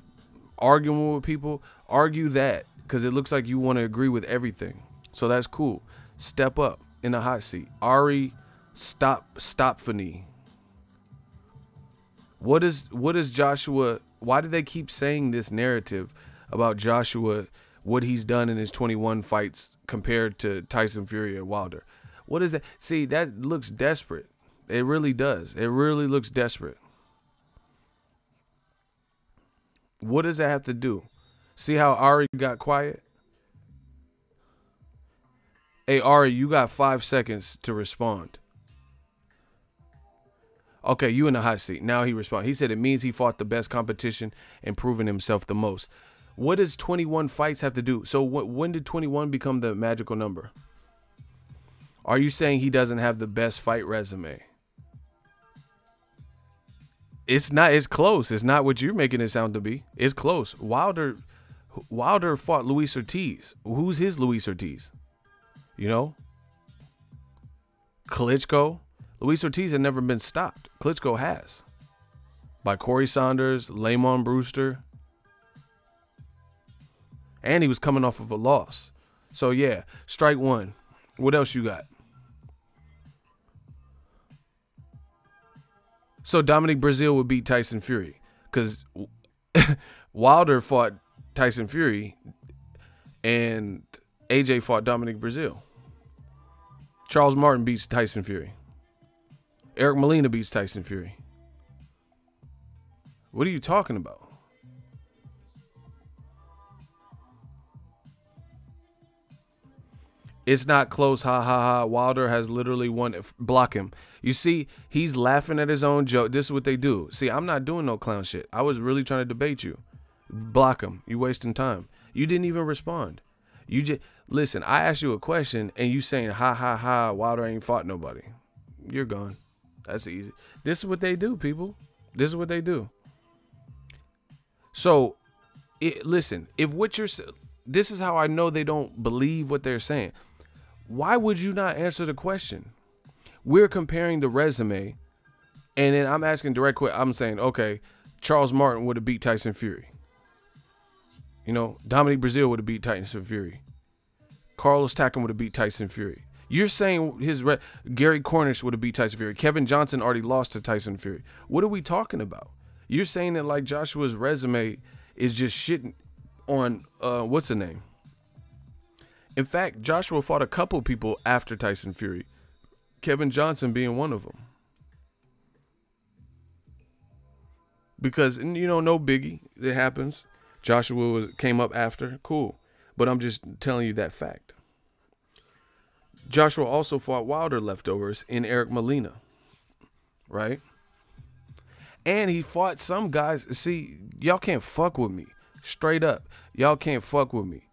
arguing with people, argue that, because it looks like you want to agree with everything. So that's cool. Step up in the hot seat. Ari, stop for me. What is Joshua? Why do they keep saying this narrative about Joshua, what he's done in his 21 fights compared to Tyson Fury and Wilder? What is that? See, that looks desperate. It really does. It really looks desperate. What does that have to do? See how Ari got quiet? Hey, Ari, you got 5 seconds to respond. Okay, you in the hot seat. Now he responded. He said it means he fought the best competition and proven himself the most. What does 21 fights have to do? So when did 21 become the magical number? Are you saying he doesn't have the best fight resume? It's not. It's close. It's not what you're making it sound to be. It's close. Wilder Wilder fought Luis Ortiz. Who's his Luis Ortiz? You know? Klitschko. Luis Ortiz had never been stopped. Klitschko has. By Corey Saunders, Lamont Brewster. And he was coming off of a loss. So, yeah, strike one. What else you got? So, Dominic Breazeale would beat Tyson Fury. Because Wilder fought Tyson Fury and AJ fought Dominic Breazeale. Charles Martin beats Tyson Fury. Eric Molina beats Tyson Fury. What are you talking about? It's not close. Ha ha ha. Wilder has literally won. Block him. You see, he's laughing at his own joke. This is what they do. See, I'm not doing no clown shit. I was really trying to debate you. Block him. You wasting time. You didn't even respond. You just listen. I asked you a question and you saying ha ha ha. Wilder ain't fought nobody. You're gone. That's easy. This is what they do, people. This is what they do. So, listen. If what you're, this is how I know they don't believe what they're saying. Why would you not answer the question? We're comparing the resume, and then I'm asking direct question. I'm saying, okay, Charles Martin would have beat Tyson Fury. You know, Dominic Breazeale would have beat Tyson Fury. Carlos Takam would have beat Tyson Fury. You're saying Gary Cornish would have beat Tyson Fury. Kevin Johnson already lost to Tyson Fury. What are we talking about? You're saying that like Joshua's resume is just shitting on, what's the name? In fact, Joshua fought a couple people after Tyson Fury. Kevin Johnson being one of them. Because, you know, no biggie. It happens. Joshua came up after. Cool. But I'm just telling you that fact. Joshua also fought Wilder leftovers in Eric Molina. Right? And he fought some guys. See, y'all can't fuck with me. Straight up. Y'all can't fuck with me.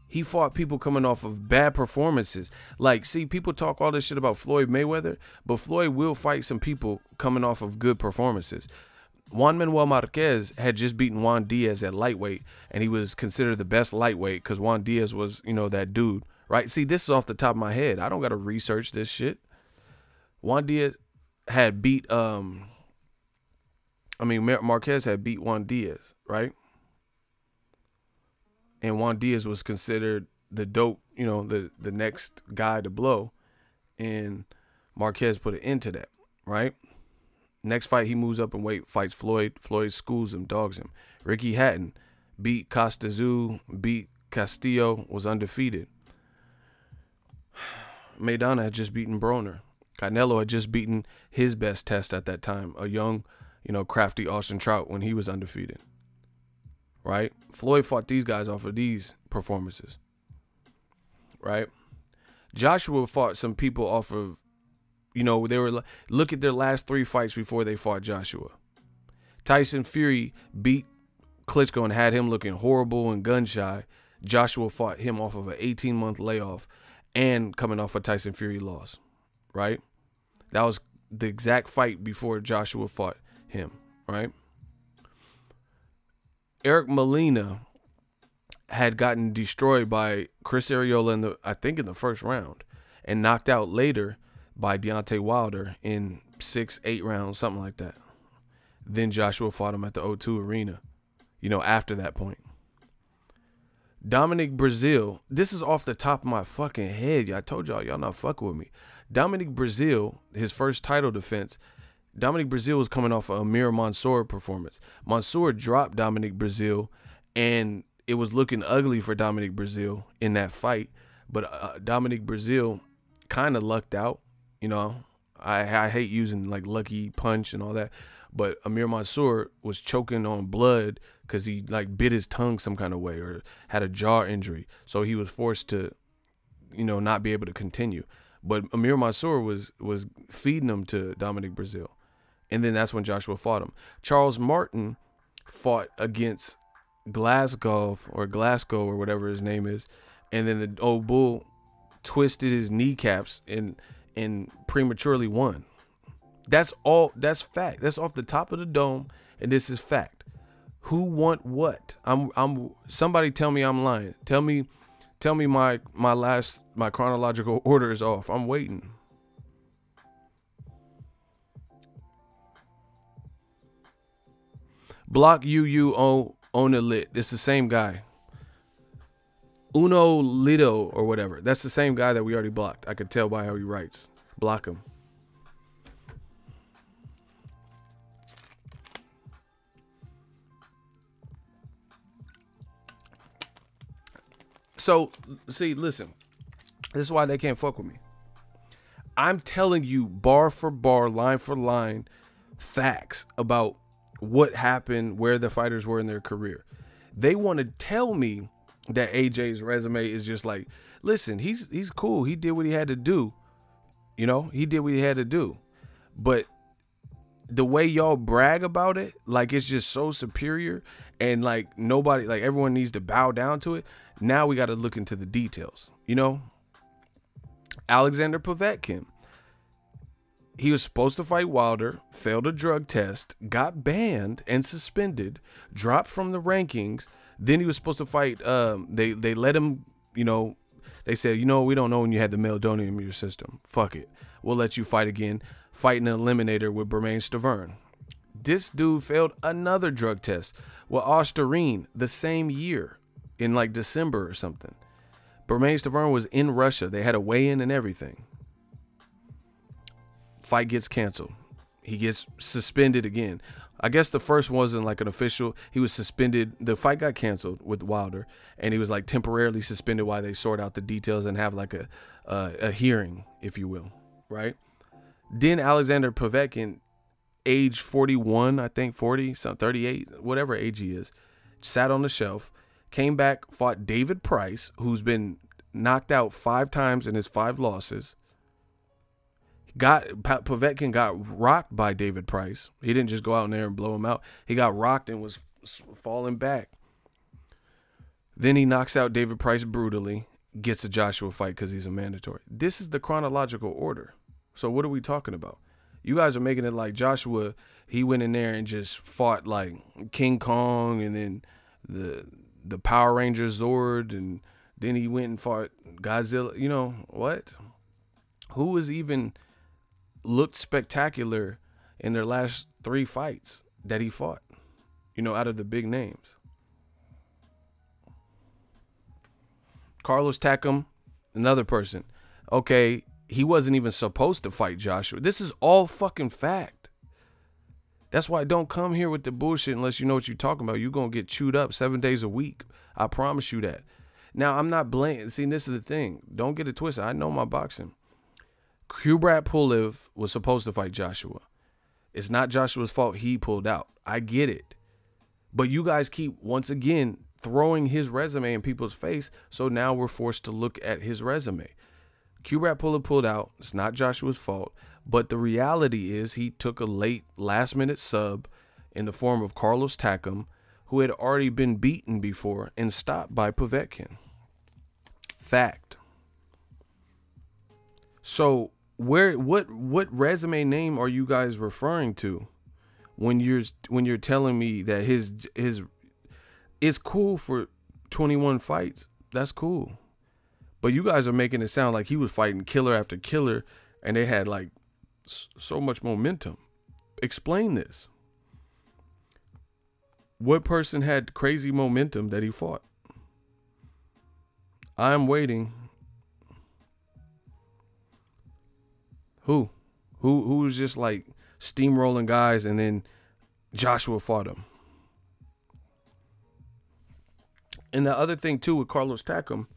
He fought people coming off of bad performances. Like, see, people talk all this shit about Floyd Mayweather, but Floyd will fight some people coming off of good performances. Juan Manuel Marquez had just beaten Juan Diaz at lightweight, and he was considered the best lightweight because Juan Diaz was, you know, that dude, right? See, this is off the top of my head. I don't got to research this shit. Juan Diaz had beat, Marquez had beat Juan Diaz, right? And Juan Diaz was considered the dope, you know, the next guy to blow. And Marquez put an end to that, right? Next fight, he moves up in weight, fights Floyd. Floyd schools him, dogs him. Ricky Hatton beat Costazoo, beat Castillo, was undefeated. Maidana had just beaten Broner. Canelo had just beaten his best test at that time, a young, you know, crafty Austin Trout when he was undefeated. Right? Floyd fought these guys off of these performances. Right? Joshua fought some people off of, you know, they were, look at their last 3 fights before they fought Joshua. Tyson Fury beat Klitschko and had him looking horrible and gun shy. Joshua fought him off of an 18-month layoff and coming off a Tyson Fury loss. Right? That was the exact fight before Joshua fought him. Right? Eric Molina had gotten destroyed by Chris Arreola in the first round, and knocked out later by Deontay Wilder in 6-8 rounds, something like that. Then Joshua fought him at the O2 Arena, you know, after that point. Dominic Breazeale, this is off the top of my fucking head. I told y'all not fucking with me. Dominic Breazeale, his first title defense, Dominic Breazeale was coming off a Amir Mansour performance. Mansour dropped Dominic Breazeale, and it was looking ugly for Dominic Breazeale in that fight. But Dominic Breazeale kind of lucked out. You know, I hate using like lucky punch and all that. But Amir Mansour was choking on blood because he like bit his tongue some kind of way or had a jaw injury. So he was forced to, you know, not be able to continue. But Amir Mansour was feeding him to Dominic Breazeale. And then that's when Joshua fought him. Charles Martin fought against Glasgow or whatever his name is. And then the old bull twisted his kneecaps and prematurely won. That's all. That's fact. That's off the top of the dome. And this is fact. Who want what? Somebody tell me I'm lying. Tell me my chronological order is off. I'm waiting. Block UU on the lit. It's the same guy. Uno Lido or whatever. That's the same guy that we already blocked. I could tell by how he writes. Block him. So, see, listen. This is why they can't fuck with me. I'm telling you bar for bar, line for line, facts about what happened, where the fighters were in their career. They want to tell me that AJ's resume is just like, listen, he's cool. He did what he had to do. You know, he did what he had to do. But the way y'all brag about it, like it's just so superior and like nobody, like everyone needs to bow down to it. Now we got to look into the details, you know? Alexander Povetkin. He was supposed to fight Wilder, failed a drug test, got banned and suspended, dropped from the rankings. Then he was supposed to fight. They let him, you know, they said, you know, we don't know when you had the meldonium in your system. Fuck it. We'll let you fight again. Fight an eliminator with Bermain Stavern. This dude failed another drug test with Osterine the same year in like December or something. Bermain Stavern was in Russia. They had a weigh-in and everything. Fight gets canceled. He gets suspended again. I guess the first wasn't like an official. He was suspended. The fight got canceled with Wilder, and he was like temporarily suspended while they sort out the details and have like a hearing, if you will, right? Then Alexander Povetkin, age 41, I think 40, some 38, whatever age he is, sat on the shelf, came back, fought David Price, who's been knocked out 5 times in his 5 losses. Povetkin got rocked by David Price. He didn't just go out in there and blow him out. He got rocked and was falling back. Then he knocks out David Price brutally, gets a Joshua fight because he's a mandatory. This is the chronological order. So what are we talking about? You guys are making it like Joshua, he went in there and just fought like King Kong and then the Power Ranger Zord, and then he went and fought Godzilla. You know what? Who was even looked spectacular in their last 3 fights that he fought, you know, out of the big names? Carlos Takam, another person. Okay, he wasn't even supposed to fight Joshua. This is all fucking fact. That's why don't come here with the bullshit unless you know what you're talking about. You're going to get chewed up 7 days a week. I promise you that. Now, I'm not blaming. See, this is the thing. Don't get it twisted. I know my boxing. Kubrat Pulev was supposed to fight Joshua. It's not Joshua's fault he pulled out. I get it. But you guys keep, once again, throwing his resume in people's face, so now we're forced to look at his resume. Kubrat Pulev pulled out. It's not Joshua's fault. But the reality is he took a late, last-minute sub in the form of Carlos Takam, who had already been beaten before and stopped by Povetkin. Fact. So what resume name are you guys referring to when you're telling me that his it's cool for 21 fights? That's cool. But you guys are making it sound like he was fighting killer after killer and they had like so much momentum. Explain this. What person had crazy momentum that he fought? I'm waiting. Who was just like steamrolling guys and then Joshua fought him? And the other thing too with Carlos Takam,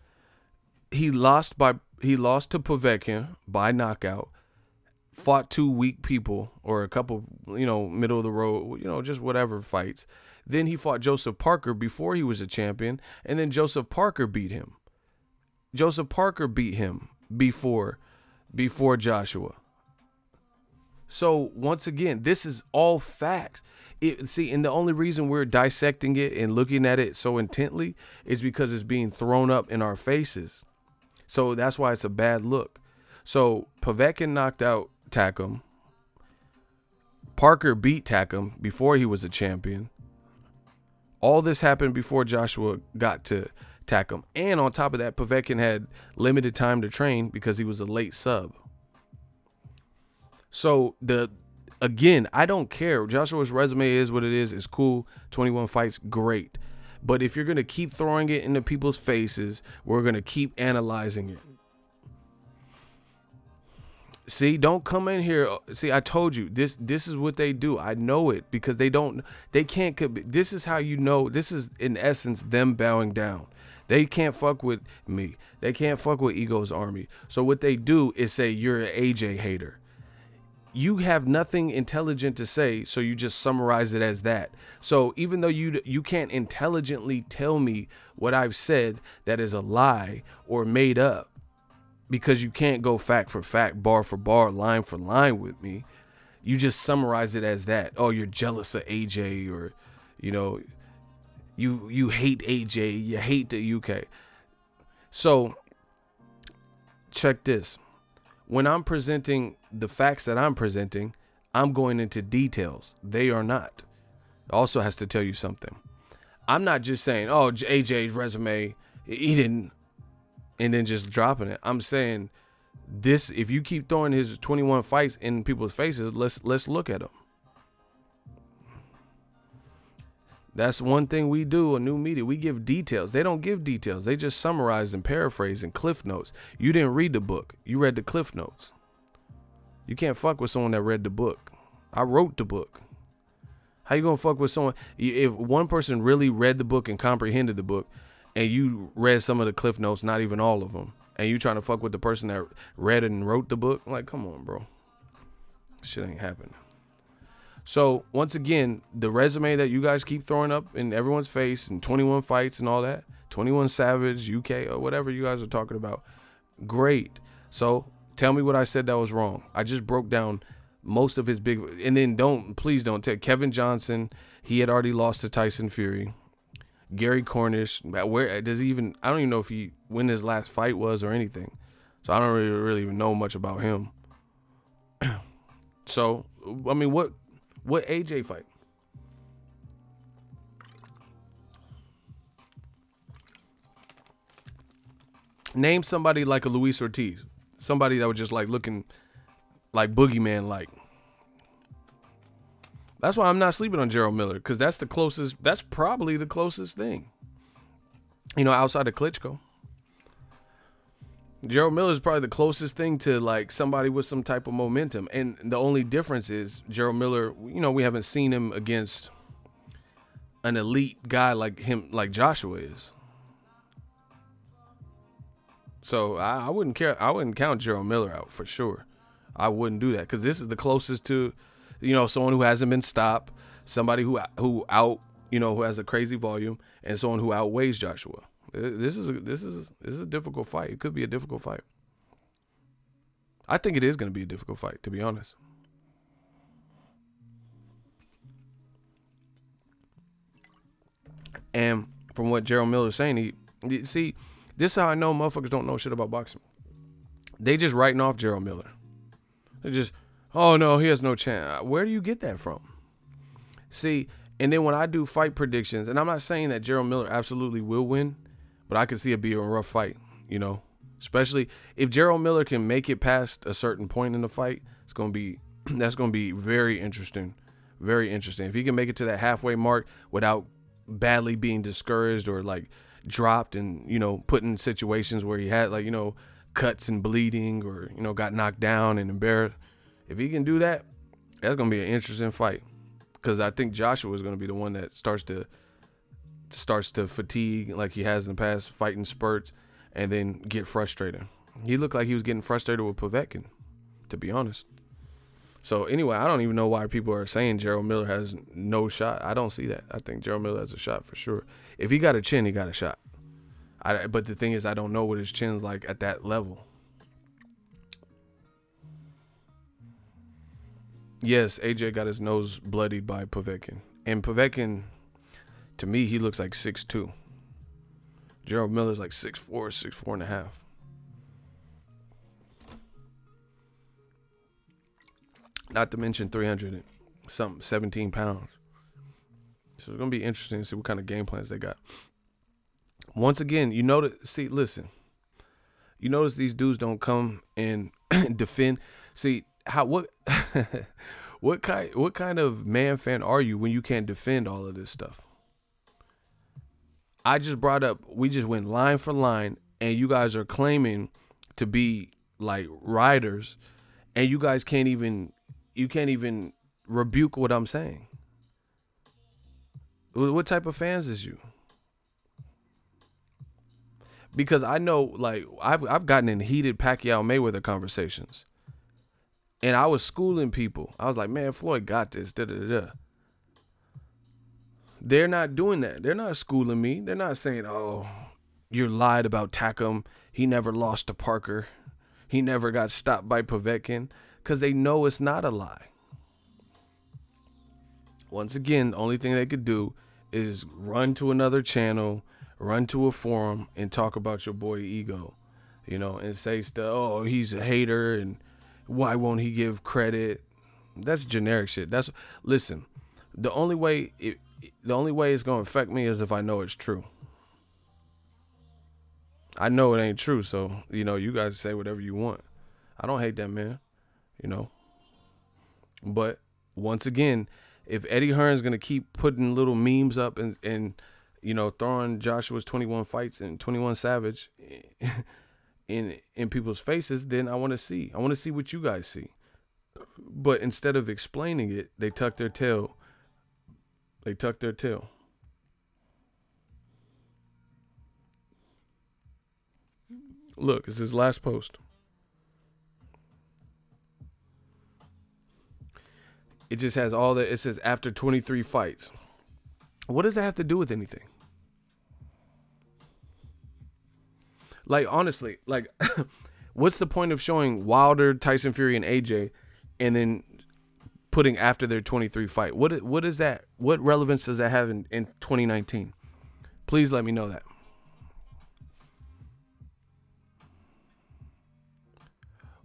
he lost to Povetkin by knockout, fought 2 weak people or a couple, you know, middle of the road, you know, just whatever fights. Then he fought Joseph Parker before he was a champion, and then Joseph Parker beat him. Joseph Parker beat him before Joshua. So once again, this is all facts. And the only reason we're dissecting it and looking at it so intently is because it's being thrown up in our faces. So that's why it's a bad look. So Povetkin knocked out Takam. Parker beat Takam before he was a champion. All this happened before Joshua got to tack him. And on top of that, Povetkin had limited time to train because he was a late sub. So again, I don't care. Joshua's resume is what it is. It's cool. 21 fights, great. But if you're going to keep throwing it into people's faces, we're going to keep analyzing it. See, don't come in here. See, I told you, this is what they do. I know it because they can't. This is how you know. This is, in essence, them bowing down. They can't fuck with me. They can't fuck with Ego's army. So what they do is say, you're an AJ hater. You have nothing intelligent to say, so you just summarize it as that. So even though you can't intelligently tell me what I've said that is a lie or made up, because you can't go fact for fact, bar for bar, line for line with me, you just summarize it as that. Oh, you're jealous of AJ, or, you know, you hate AJ, you hate the UK. So check this. When I'm presenting the facts that I'm presenting, I'm going into details. They are not. Also has to tell you something. I'm not just saying, oh, AJ's resume, he didn't, and then just dropping it. I'm saying this, if you keep throwing his 21 fights in people's faces, let's look at them. That's one thing we do, a new media. We give details. They don't give details. They just summarize and paraphrase and cliff notes. You didn't read the book. You read the cliff notes. You can't fuck with someone that read the book. I wrote the book. How you gonna fuck with someone? If one person really read the book and comprehended the book, and you read some of the cliff notes, not even all of them, and you trying to fuck with the person that read it and wrote the book, like, come on, bro. Shit ain't happening. So once again, the resume that you guys keep throwing up in everyone's face, and 21 fights and all that, 21 Savage, UK, or whatever you guys are talking about, great. So tell me what I said that was wrong. I just broke down most of his big, and then please don't take Kevin Johnson. He had already lost to Tyson Fury. Gary Cornish, where does he even, I don't even know when his last fight was or anything. So I don't really even know much about him. So, I mean, what AJ fight? Name somebody like a Luis Ortiz. Somebody that was just like looking like boogeyman like. That's why I'm not sleeping on Gerald Miller, because that's probably the closest thing. You know, outside of Klitschko. Gerald Miller is probably the closest thing to like somebody with some type of momentum. And the only difference is Gerald Miller, you know, we haven't seen him against an elite guy like him, like Joshua is. So I wouldn't care. I wouldn't count Gerald Miller out for sure. I wouldn't do that, because this is the closest to, you know, someone who hasn't been stopped, somebody who has a crazy volume, and someone who outweighs Joshua. This is a difficult fight. It could be a difficult fight. I think it is going to be a difficult fight, to be honest. And from what Gerald Miller is saying, see, this is how I know motherfuckers don't know shit about boxing. They just writing off Gerald Miller. They just, oh no, he has no chance. Where do you get that from? See, and then when I do fight predictions, and I'm not saying that Gerald Miller absolutely will win, but I could see it be a rough fight, you know, especially if Gerald Miller can make it past a certain point in the fight. That's going to be very interesting. Very interesting. If he can make it to that halfway mark without badly being discouraged or like dropped and, you know, put in situations where he had, like, you know, cuts and bleeding, or, you know, got knocked down and embarrassed. If he can do that, that's going to be an interesting fight, because I think Joshua is going to be the one that starts to fatigue like he has in the past, fighting spurts, and then get frustrated. He looked like he was getting frustrated with Povetkin, to be honest. So anyway, I don't even know why people are saying Gerald Miller has no shot. I don't see that. I think Gerald Miller has a shot for sure. If he got a chin, he got a shot. But the thing is, I don't know what his chin's like at that level. Yes, AJ got his nose bloodied by Povetkin. And Povetkin, to me, he looks like 6'2". Gerald Miller's like 6'4", 6'4.5". Not to mention 300 and something, 17 pounds. So it's gonna be interesting to see what kind of game plans they got. Once again, you notice. Listen. You notice these dudes don't come and defend. See what what kind of man fan are you when you can't defend all of this stuff? I just brought up. We just went line for line, and you guys are claiming to be like riders, and you guys can't even rebuke what I'm saying. What type of fans is you? Because I know, like, I've gotten in heated Pacquiao Mayweather conversations, and I was schooling people. I was like, man, Floyd got this. Da da da. They're not doing that. They're not schooling me. They're not saying, oh, you lied about Takam. He never lost to Parker. He never got stopped by Povetkin, because they know it's not a lie. Once again, the only thing they could do is run to another channel, run to a forum, and talk about your boy Ego, and say stuff. Oh, he's a hater, and why won't he give credit? That's generic shit. Listen. The only way it's gonna affect me is if I know it's true. I know it ain't true, so you guys say whatever you want. I don't hate that man, But once again, if Eddie Hearn's gonna keep putting little memes up and throwing Joshua's 21 fights and 21 Savage in people's faces, then I want to see what you guys see. But instead of explaining it, they tuck their tail. Look, it's his last post. It just has it says after 23 fights. What does that have to do with anything? Like, honestly, like, what's the point of showing Wilder, Tyson Fury, and AJ, and then putting after their 23 fight? What is that? What relevance does that have in 2019? Please let me know that.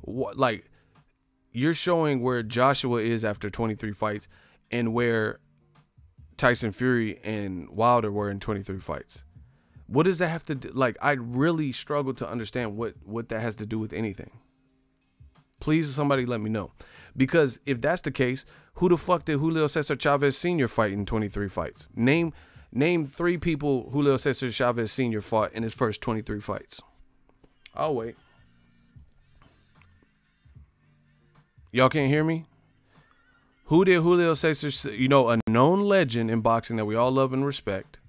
What, like, you're showing where Joshua is after 23 fights and where Tyson Fury and Wilder were in 23 fights. What does that have to do? Like, I really struggle to understand what that has to do with anything. Please, somebody let me know. Because if that's the case, who the fuck did Julio Cesar Chavez Sr. fight in 23 fights? Name 3 people Julio Cesar Chavez Sr. fought in his first 23 fights. I'll wait. Y'all can't hear me? Who did Julio Cesar, a known legend in boxing that we all love and respect?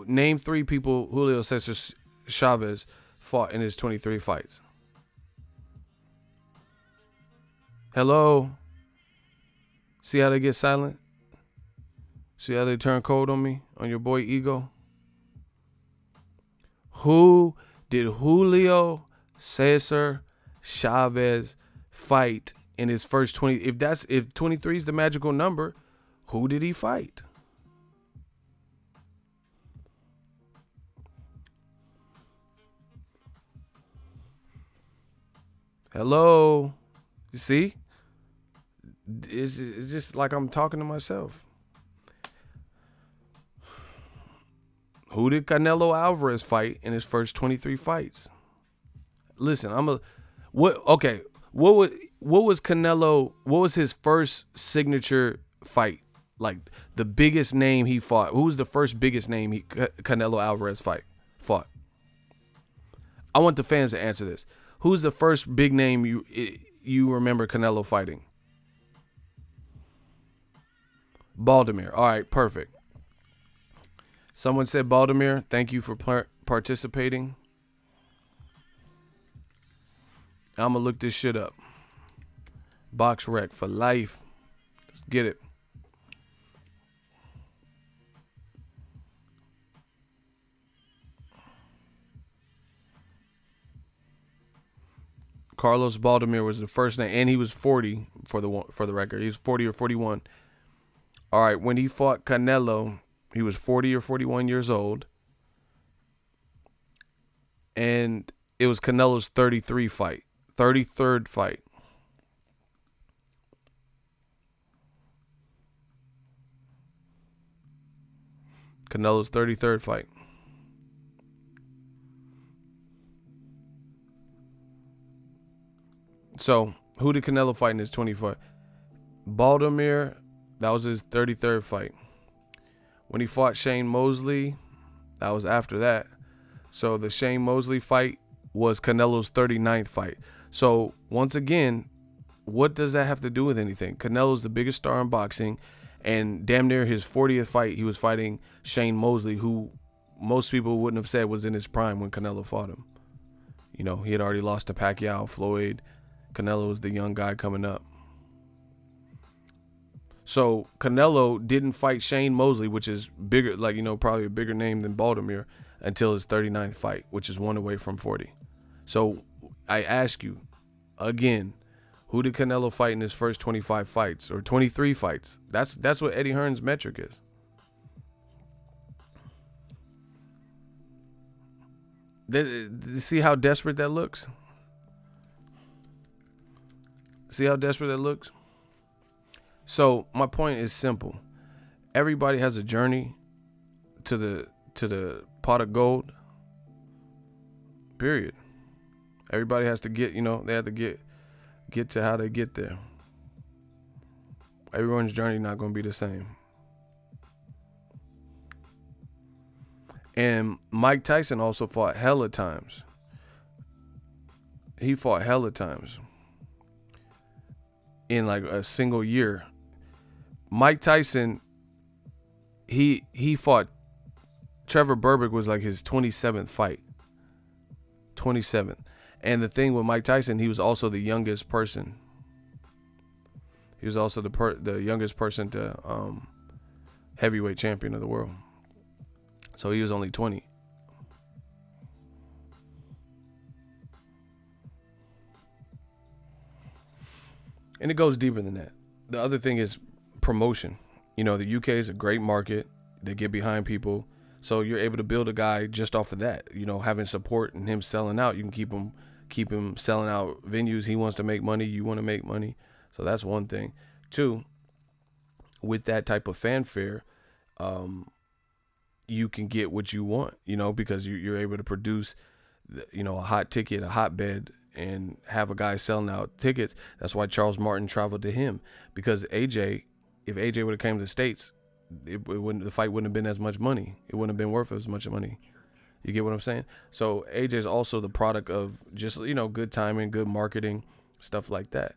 Name 3 people Julio Cesar Chavez fought in his 23 fights. Hello? See how they get silent? See how they turn cold on me? On your boy Ego? Who did Julio Cesar Chavez fight in his first 20? If 23 is the magical number, who did he fight? Hello? You see? It's just like I'm talking to myself. Who did Canelo Alvarez fight in his first 23 fights? Listen, what was Canelo? What was his first signature fight? Like, the biggest name he fought. Who was the first biggest name Canelo Alvarez fought? I want the fans to answer this. Who's the first big name you remember Canelo fighting? Baldomir. All right, perfect. Someone said Baldomir. Thank you for participating. I'm going to look this shit up. Box Rec for life. Let's get it. Carlos Baldomir was the first name, and he was 40 for the record. He was 40 or 41. All right, when he fought Canelo, he was 40 or 41 years old, and it was Canelo's 33rd fight. Canelo's 33rd fight. So, who did Canelo fight in his 25? Baldomir, that was his 33rd fight. When he fought Shane Mosley, that was after that. So, the Shane Mosley fight was Canelo's 39th fight. So, once again, what does that have to do with anything? Canelo's the biggest star in boxing, and damn near his 40th fight, he was fighting Shane Mosley, who most people wouldn't have said was in his prime when Canelo fought him. You know, he had already lost to Pacquiao, Floyd. Canelo was the young guy coming up. So Canelo didn't fight Shane Mosley, which is bigger, like, you know, probably a bigger name than Baldomir, until his 39th fight, which is one away from 40. So I ask you again, who did Canelo fight in his first 25 fights or 23 fights? That's what Eddie Hearn's metric is. See how desperate that looks? See how desperate that looks? So my point is simple. Everybody has a journey to the pot of gold. Period. Everybody has to get, you know, they have to get to how they get there. Everyone's journey not going to be the same. And Mike Tyson also fought hella times. He fought hella times in like a single year. Mike Tyson, he fought Trevor Berbick, was like his 27th fight. 27th. And the thing with Mike Tyson, he was also the youngest person. He was also the youngest person to heavyweight champion of the world. So he was only 20. And it goes deeper than that. The other thing is promotion. You know, the UK is a great market. They get behind people. So you're able to build a guy just off of that. You know, having support and him selling out. You can keep him selling out venues. He wants to make money. You want to make money. So that's one thing. Two, with that type of fanfare, you can get what you want, you know, because you're able to produce, you know, a hot ticket, a hotbed, and have a guy selling out tickets. That's why Charles Martin traveled to him, because AJ, if AJ would have came to the States, the fight wouldn't have been as much money. It wouldn't have been worth as much money. You get what I'm saying? So AJ is also the product of just, you know, good timing, good marketing, stuff like that.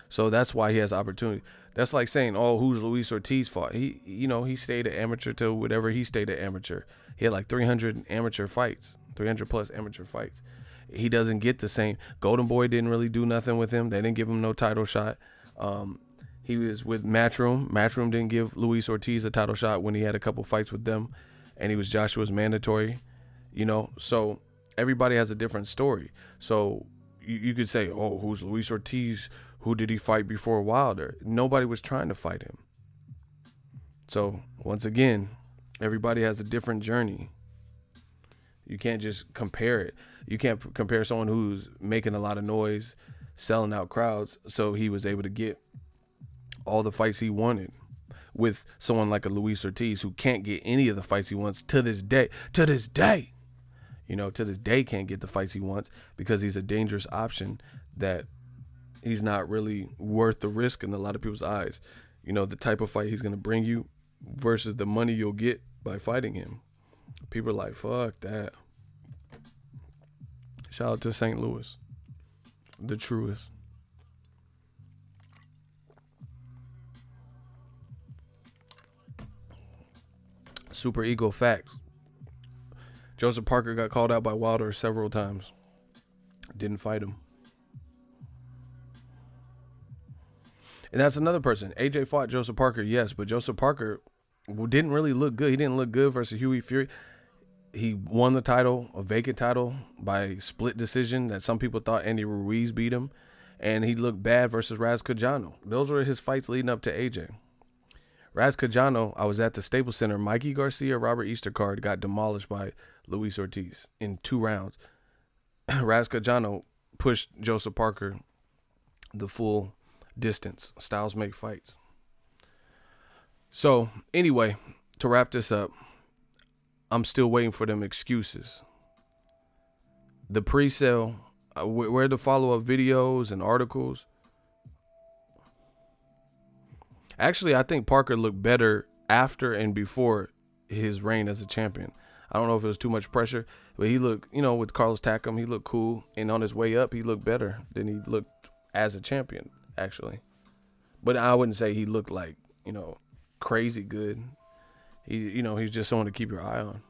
So that's why he has opportunity. That's like saying, oh, who's Luis Ortiz fought? He, you know, he stayed at amateur till whatever he stayed at amateur. He had like 300 amateur fights, 300 plus amateur fights. He doesn't get the same. Golden Boy didn't really do nothing with him. They didn't give him no title shot. He was with Matchroom. Matchroom didn't give Luis Ortiz a title shot when he had a couple fights with them, and he was Joshua's mandatory, you know. So everybody has a different story. So you could say, oh, who's Luis Ortiz? Who did he fight before Wilder? Nobody was trying to fight him. So once again, everybody has a different journey. You can't just compare it. You can't compare someone who's making a lot of noise, selling out crowds, so he was able to get all the fights he wanted, with someone like a Luis Ortiz who can't get any of the fights he wants to this day. To this day, you know, to this day can't get the fights he wants because he's a dangerous option that he's not really worth the risk in a lot of people's eyes. You know, the type of fight he's going to bring you versus the money you'll get by fighting him. People are like, fuck that. Shout out to St. Louis. The truest. Super ego facts. Joseph Parker got called out by Wilder several times. Didn't fight him. And that's another person. AJ fought Joseph Parker, yes, but Joseph Parker didn't really look good. He didn't look good versus Hughie Fury. He won the title, a vacant title, by split decision that some people thought Andy Ruiz beat him. And he looked bad versus Raz Cajano. Those were his fights leading up to AJ. Raz Cajano, I was at the Staples Center. Mikey Garcia, Robert Eastercard got demolished by Luis Ortiz in 2 rounds. Raz Cajano pushed Joseph Parker the full distance. Styles make fights. So, anyway, to wrap this up, I'm still waiting for them excuses. The Presale, where the follow-up videos and articles. Actually, I think Parker looked better after and before his reign as a champion. I don't know if it was too much pressure, but he looked, you know, with Carlos Takam, he looked cool. And on his way up, he looked better than he looked as a champion, actually. But I wouldn't say he looked like, you know, crazy good. He's just someone to keep your eye on.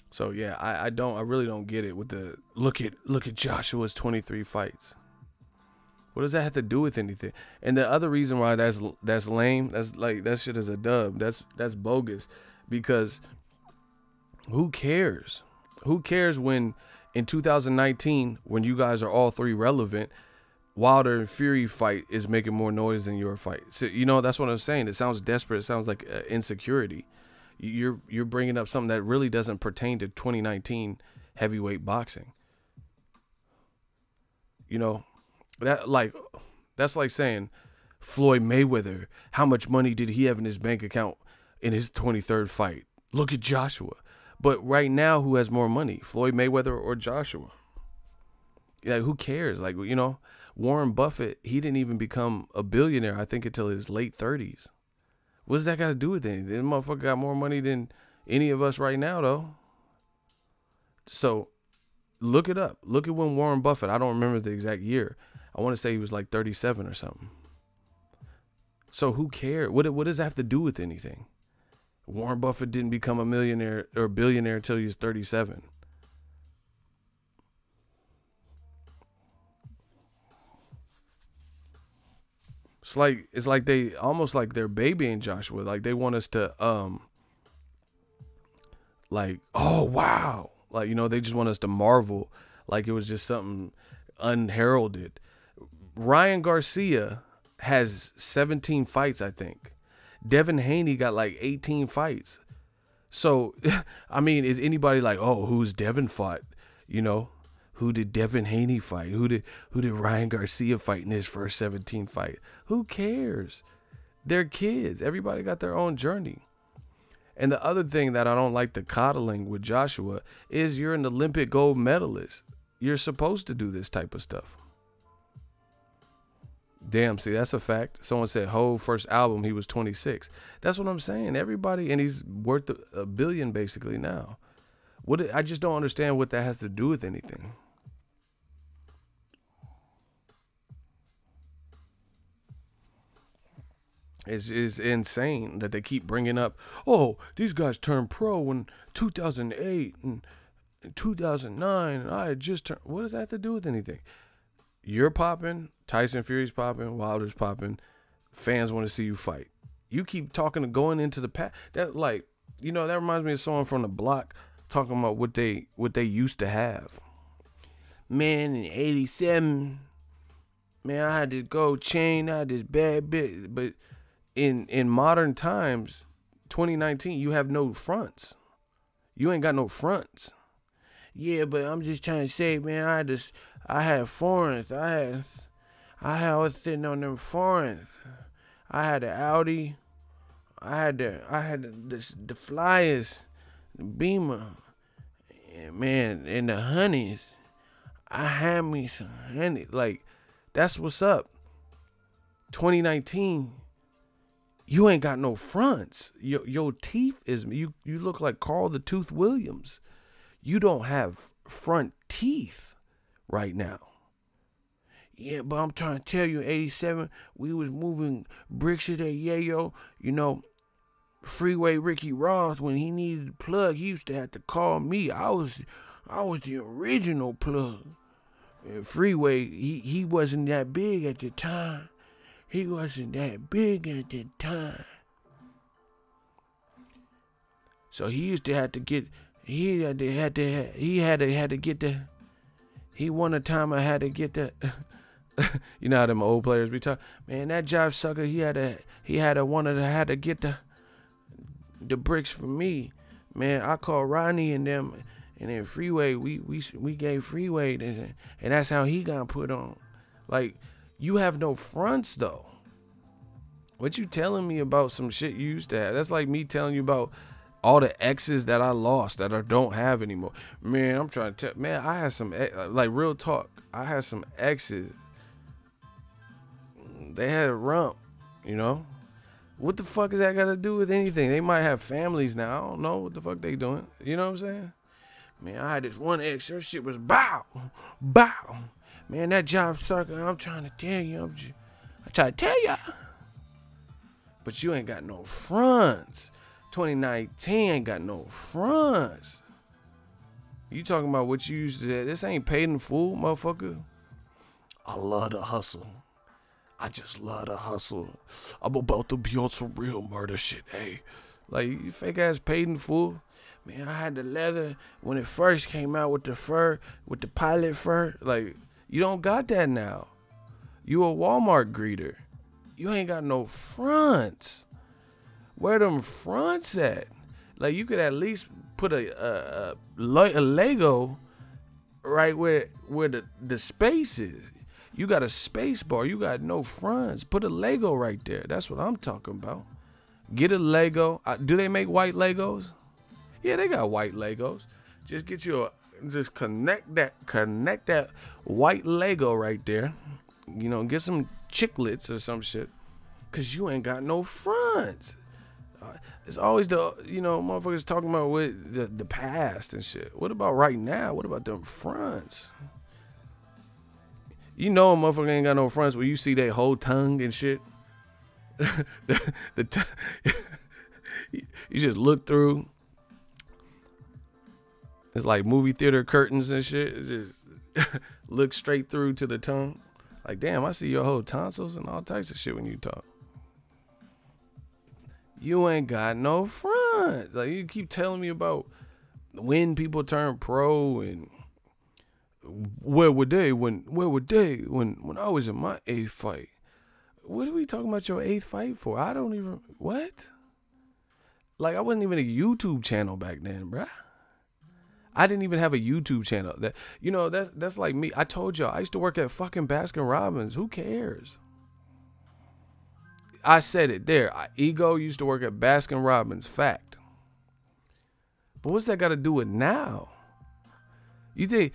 So yeah, I really don't get it with the look at Joshua's 23 fights. What does that have to do with anything? And the other reason why that's lame, that's like, that shit is a dub. That's bogus, because who cares? Who cares when in 2019, when you guys are all three relevant, Wilder and Fury fight is making more noise than your fight. So, you know, that's what I'm saying. It sounds desperate. It sounds like insecurity. You're bringing up something that really doesn't pertain to 2019 heavyweight boxing. You know, that's like saying Floyd Mayweather, how much money did he have in his bank account in his 23rd fight? Look at Joshua. But right now, who has more money, Floyd Mayweather or Joshua? Like, who cares? Like, you know, Warren Buffett, he didn't even become a billionaire, I think, until his late 30s. What does that got to do with anything? This motherfucker got more money than any of us right now, though. So look it up. Look at when Warren Buffett, I don't remember the exact year. I want to say he was like 37 or something. So who cares? What does that have to do with anything? Warren Buffett didn't become a millionaire or billionaire until he was 37. It's like they almost like they're babying Joshua. Like they want us to like, oh wow. Like, you know, they just want us to marvel like it was just something unheralded. Ryan Garcia has 17 fights, I think. Devin Haney got like 18 fights. So, I mean, is anybody like, oh, who's Devin fought? You know, who did Devin Haney fight? Who did Ryan Garcia fight in his first 17 fight? Who cares? They're kids. Everybody got their own journey. And the other thing that I don't like the coddling with Joshua is you're an Olympic gold medalist. You're supposed to do this type of stuff. Damn, see, that's a fact. Someone said Hov first album, he was 26. That's what I'm saying. Everybody, and he's worth $1 billion basically now. I just don't understand what that has to do with anything. It's insane that they keep bringing up, oh, these guys turned pro in 2008 and 2009, and I had just turned. What does that have to do with anything? You're popping, Tyson Fury's popping, Wilder's popping. Fans want to see you fight. You keep talking and going into the past. That, like, you know, that reminds me of someone from the block talking about what they used to have. Man, in 87, man, I had this gold chain, I had this bad bit. But in modern times, 2019, you have no fronts. You ain't got no fronts. Yeah, but I'm just trying to say, man, I had foreigns. I was sitting on them foreigns. I had the Audi. I had the Flyers, the Beamer, man, and the Honeys. I had me some Honey. Like, that's what's up. 2019, you ain't got no fronts. Your teeth is, you look like Carl the Tooth Williams. You don't have front teeth right now. Yeah, but I'm trying to tell you, 87, we was moving bricks at that yayo. You know, Freeway Ricky Ross, when he needed a plug, he used to have to call me. I was the original plug. And Freeway, he wasn't that big at the time. He wasn't that big at the time. So he used to have to get, he won a time I had to get the, you know how them old players be talking, man, that jive sucker, he had to get the bricks for me. Man, I called Ronnie and them, and then Freeway, we gave Freeway, and that's how he got put on. Like, you have no fronts though. What you telling me about some shit you used to have? That's like me telling you about all the exes that I lost that I don't have anymore. Man, I'm trying to tell. Man, I had some, like, real talk. I had some exes. They had a rump, you know? What the fuck is that got to do with anything? They might have families now. I don't know what the fuck they doing. You know what I'm saying? Man, I had this one ex. Her shit was bow. Man, that job sucker. I'm trying to tell you. I'm trying to tell ya. But you ain't got no fronts. 2019 ain't got no fronts. You talking about what you used to say. This ain't paid in full, motherfucker. I love the hustle. I just love the hustle. I'm about to be on some real murder shit, hey. Like, you fake ass paid in full. Man, I had the leather when it first came out with the fur, with the pilot fur. Like, you don't got that now. You a Walmart greeter. You ain't got no fronts. Where them fronts at? Like, you could at least put a Lego right where the space is. You got a space bar. You got no fronts. Put a Lego right there. That's what I'm talking about. Get a Lego. Do they make white Legos? Yeah, they got white Legos. Just get you just connect that white Lego right there. You know, get some chiclets or some shit. Cause you ain't got no fronts. It's always the, you know, motherfuckers talking about with the past and shit. What about right now? What about them fronts? You know a motherfucker ain't got no fronts where you see their whole tongue and shit. You just look through. It's like movie theater curtains and shit. It just look straight through to the tongue. Like, damn, I see your whole tonsils and all types of shit when you talk. You ain't got no front. Like, you keep telling me about when people turn pro and where were they when I was in my 8th fight. What are we talking about your 8th fight for? I don't even, what? Like, I wasn't even a YouTube channel back then, bruh. I didn't even have a YouTube channel. That, you know, that's like me. I told y'all I used to work at fucking Baskin Robbins. Who cares? I said it there. Ego used to work at Baskin Robbins. Fact. But what's that got to do with now? Do you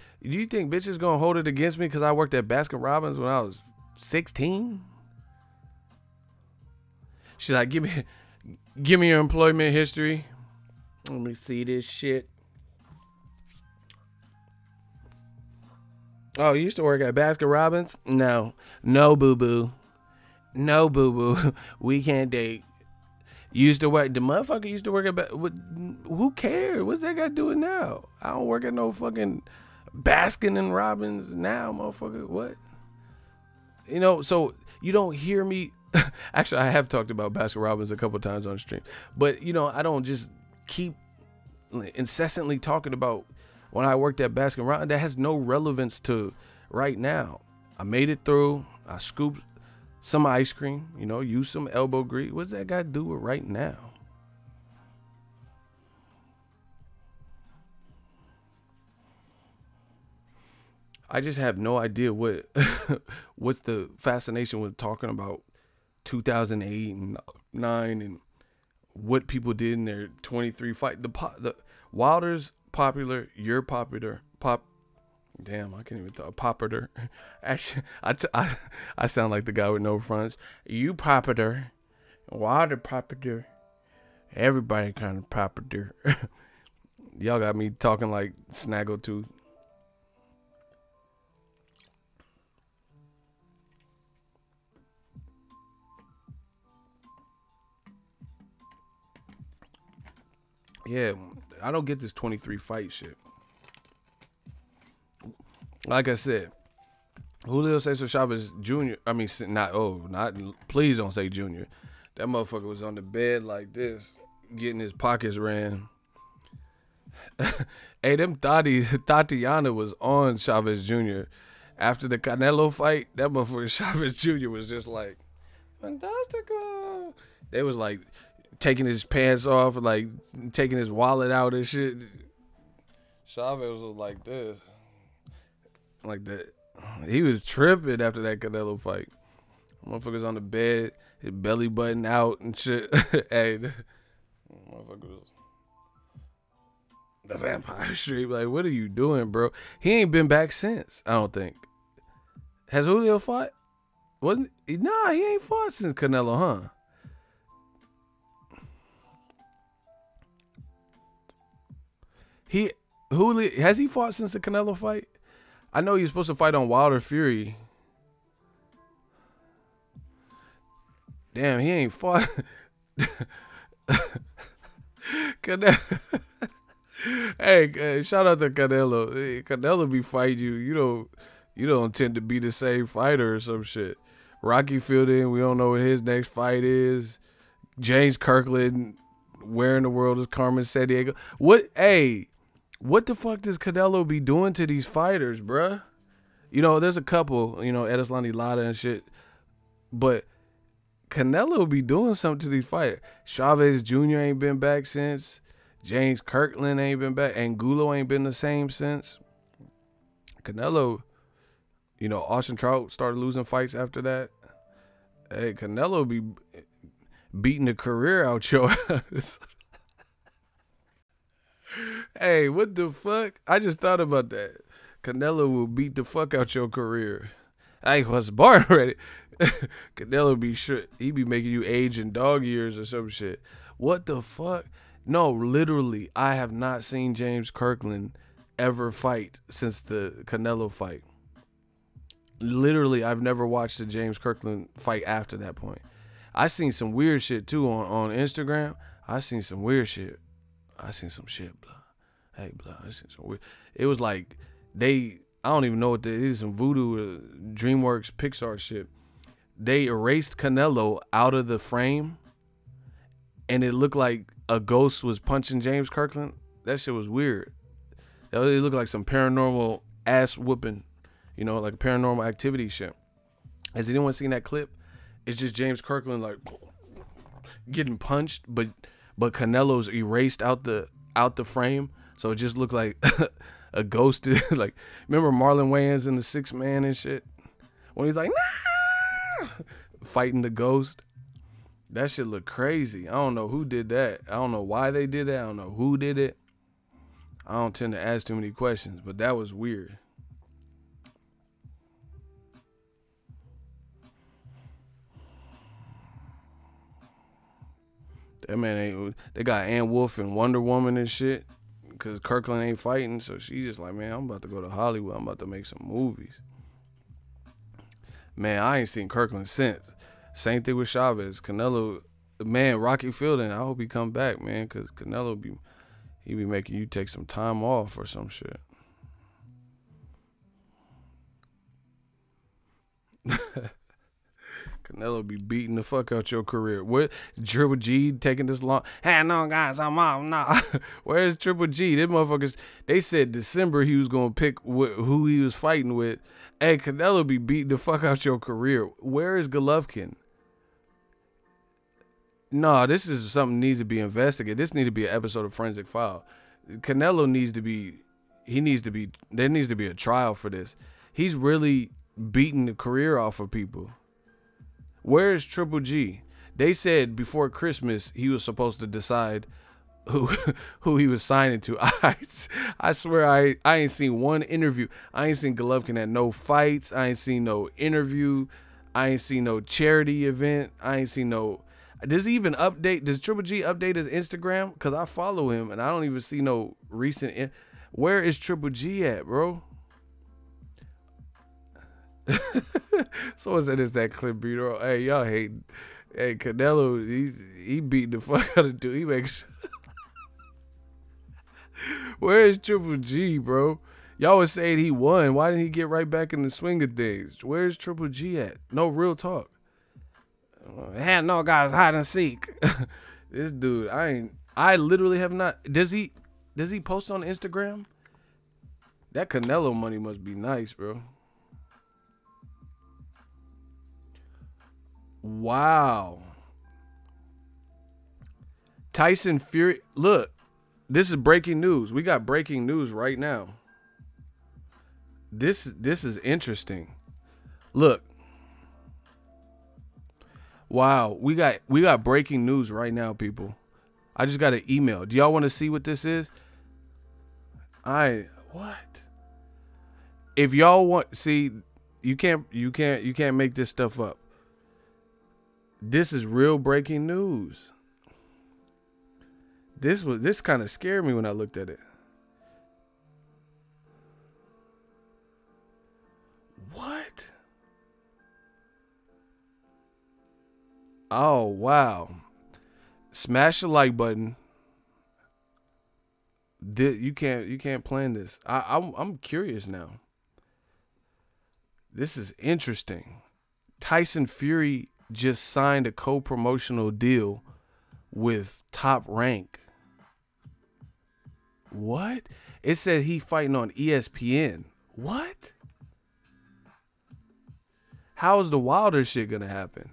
think bitches gonna hold it against me because I worked at Baskin Robbins when I was 16? She's like, give me your employment history. Let me see this shit. Oh, you used to work at Baskin Robbins? No, boo-boo. No, boo-boo. We can't date. Used to work. The motherfucker used to work at. Who cares? What's that got to do with now? I don't work at no fucking Baskin and Robbins now, motherfucker. What? You know, so you don't hear me. Actually, I have talked about Baskin Robbins a couple times on the stream, but you know, I don't just keep incessantly talking about when I worked at Baskin Robbins. That has no relevance to right now. I made it through. I scooped some ice cream, you know, use some elbow grease. What's that got to do with right now? I just have no idea what what's the fascination with talking about 2008 and 9 and what people did in their 23 fight. The Wilder's popular, you're popular. Damn, I can't even talk. Popular. Actually, I sound like the guy with no fronts. You popular. Wilder popular. Everybody kind of popular. Y'all got me talking like Snaggletooth. Yeah, I don't get this 23 fight shit. Like I said, Julio Cesar Chavez Jr. I mean, please don't say Jr. That motherfucker was on the bed like this, getting his pockets ran. Hey, Tatiana was on Chavez Jr. After the Canelo fight. That motherfucker Chavez Jr. was just like, fantastico. They was like taking his pants off, like taking his wallet out and shit. Chavez was like this. Like that. He was tripping after that Canelo fight. Motherfuckers on the bed. his belly button out and shit. Hey, motherfucker, the Vampire Street. Like, what are you doing, bro? He ain't been back since. I don't think. Has Julio fought? Wasn't? Nah, he ain't fought since Canelo, huh? Julio, has he fought since the Canelo fight? I know he was supposed to fight on Wilder Fury. Damn, he ain't fought. Canelo. Hey, shout out to Canelo. Hey, Canelo be fighting you. You don't tend to be the same fighter or some shit. Rocky Fielding, we don't know what his next fight is. James Kirkland, where in the world is Carmen Sandiego? What the fuck does Canelo be doing to these fighters, bruh? There's a couple, Edislani Lara and shit. But Canelo be doing something to these fighters. Chavez Jr. ain't been back since. James Kirkland ain't been back. Angulo ain't been the same since. Canelo, Austin Trout started losing fights after that. Hey, Canelo be beating the career out your ass. Hey, what the fuck? I just thought about that. Canelo will beat the fuck out your career. I was born ready. Canelo be shit. He be making you age in dog years or some shit. What the fuck? No, literally, I have not seen James Kirkland ever fight since the Canelo fight. Literally, I've never watched a James Kirkland fight after that point. I seen some weird shit too on Instagram. I seen some weird shit. I seen some shit, blah. Hey, blah. I seen some weird. It was like I don't even know what it is. Some voodoo, DreamWorks, Pixar shit. They erased Canelo out of the frame, and it looked like a ghost was punching James Kirkland. That shit was weird. It looked like some paranormal ass whooping, like paranormal activity shit. Has anyone seen that clip? It's just James Kirkland like getting punched, but Canelo's erased out the frame, so it just looked like a ghost. Like, remember Marlon Wayans in The Sixth Man and shit when he's like, nah! Fighting the ghost. That shit look crazy. I don't know who did that. I don't know why they did that. I don't know who did it. I don't tend to ask too many questions, but that was weird. That man ain't. They got Ann Wolf and Wonder Woman and shit, because Kirkland ain't fighting. So she just like, man, I'm about to go to Hollywood. I'm about to make some movies. Man, I ain't seen Kirkland since. Same thing with Chavez. Canelo, man, Rocky Fielding, I hope he come back, man, because Canelo he be making you take some time off or some shit. Canelo be beating the fuck out your career. Where Triple G taking this long? Hey, no, guys, I'm off. Nah. Where's Triple G? Them motherfuckers, they said December he was going to pick who he was fighting with. Hey, Canelo be beating the fuck out your career. Where is Golovkin? No, this is something needs to be investigated. This needs to be an episode of Forensic File. Canelo needs to be, there needs to be a trial for this. He's really beating the career off of people. Where is Triple G? They said before Christmas he was supposed to decide who he was signing to. I swear I ain't seen one interview. I ain't seen Golovkin at no fights. I ain't seen no interview. I ain't seen no charity event. I ain't seen no. Does he even update? Does Triple G update his Instagram? Because I follow him and I don't even see no recent. Where is Triple G at, bro? Someone said it's that clip, bro. Hey, y'all hate. Hey, Canelo, he beat the fuck out of dude. He makes sure. Where is Triple G, bro? Y'all was saying he won. Why didn't he get right back in the swing of things? Where's Triple G at? No, real talk. Had no guys hide and seek. This dude, I literally have not. Does he post on Instagram? That Canelo money must be nice, bro. Wow. Tyson Fury. Look, this is breaking news. We got breaking news right now. This is interesting. Look. Wow, we got breaking news right now, people. I just got an email. Do y'all want to see what this is? What? If y'all want, see, you can't make this stuff up. This is real breaking news. This kind of scared me when I looked at it. What? Oh, wow. Smash the like button. You can't plan this. I'm curious now. This is interesting. Tyson Fury just signed a co-promotional deal with Top Rank. What? It said he fighting on ESPN. What? How is the Wilder shit gonna happen?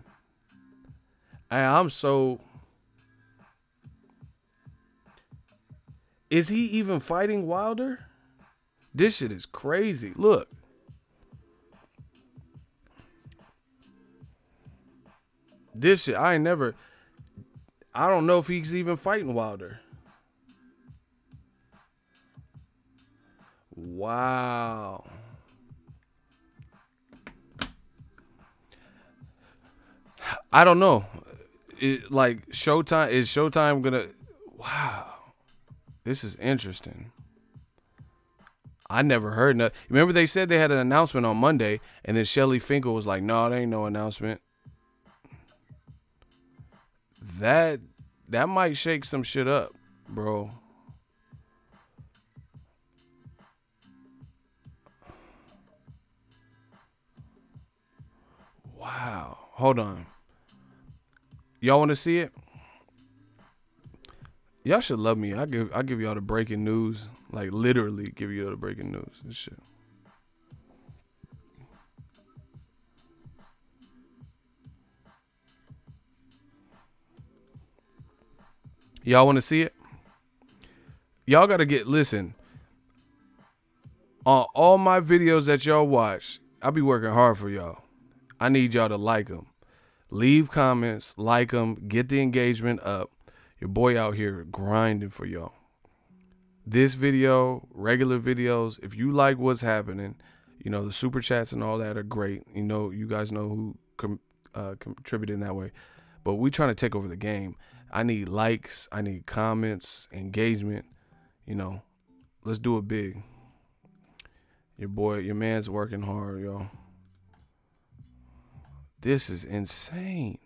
I'm so... Is he even fighting Wilder? This shit is crazy. Look. This shit, I don't know if he's even fighting Wilder. Wow. I don't know. Like Showtime, is Showtime gonna... Wow. This is interesting. I never heard nothing. Remember they said they had an announcement on Monday, and then Shelly Finkel was like, no, there ain't no announcement. That might shake some shit up, bro. Wow. Hold on. Y'all want to see it? Y'all should love me. I give y'all the breaking news. Like literally give you the breaking news. This shit. Y'all want to see it? Y'all got to listen. On all my videos that y'all watch, I be working hard for y'all. I need y'all to like them. Leave comments, like them, get the engagement up. Your boy out here grinding for y'all. This video, regular videos, if you like what's happening, you know, the super chats and all that are great. You know, you guys know who contributed in that way. But we trying to take over the game. I need likes. I need comments, engagement. You know, let's do it big. Your man's working hard, y'all. This is insane.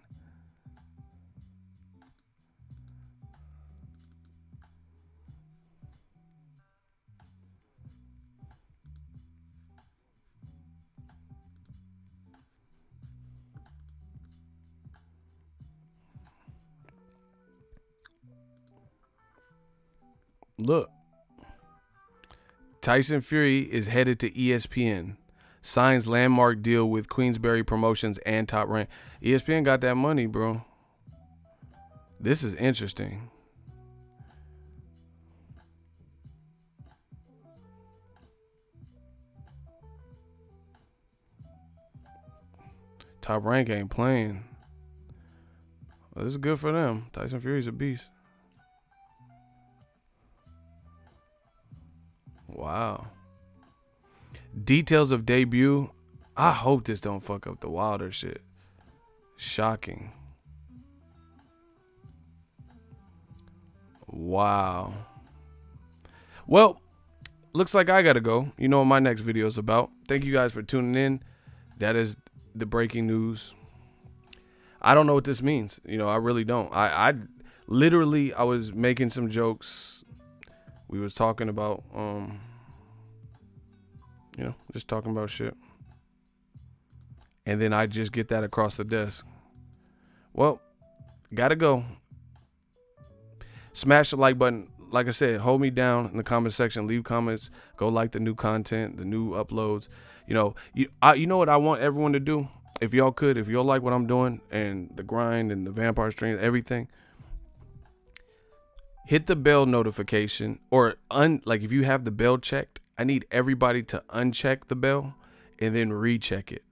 Look, Tyson Fury is headed to ESPN, signs landmark deal with Queensberry Promotions and Top Rank. ESPN got that money, bro. This is interesting. Top Rank ain't playing. Well, this is good for them. Tyson Fury's a beast. Wow. Details of debut. I hope this don't fuck up the Wilder shit. Shocking. Wow. Well, looks like I gotta go. You know what my next video is about. Thank you guys for tuning in. That is the breaking news. I don't know what this means. You know, I really don't. I literally, I was making some jokes. We was talking about, you know, just talking about shit. And then I just get that across the desk. Well, gotta go. Smash the like button. Like I said, hold me down in the comment section. Leave comments. Go like the new content, the new uploads. You know, you know what I want everyone to do? If y'all could, if y'all like what I'm doing and the grind and the vampire stream, everything, hit the bell notification, or like if you have the bell checked, I need everybody to uncheck the bell and then recheck it,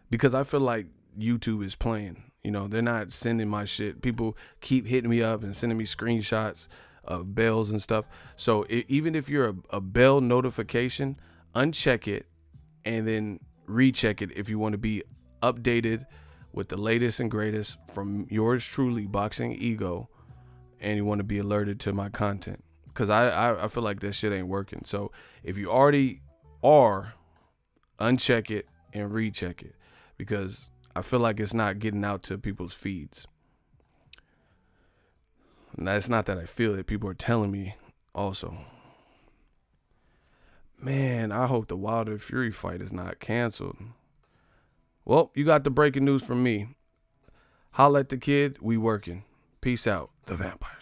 because I feel like YouTube is playing. You know, they're not sending my shit. People keep hitting me up and sending me screenshots of bells and stuff. So even if you're a bell notification, uncheck it and then recheck it if you want to be updated with the latest and greatest from yours truly, Boxingego, and you want to be alerted to my content. Because I feel like this shit ain't working. So if you already are, uncheck it and recheck it, because I feel like it's not getting out to people's feeds. And that's not that I feel it. People are telling me also. Man, I hope the Wilder Fury fight is not canceled. Well, you got the breaking news from me. Holla at the kid. We working. Peace out. The Vampires.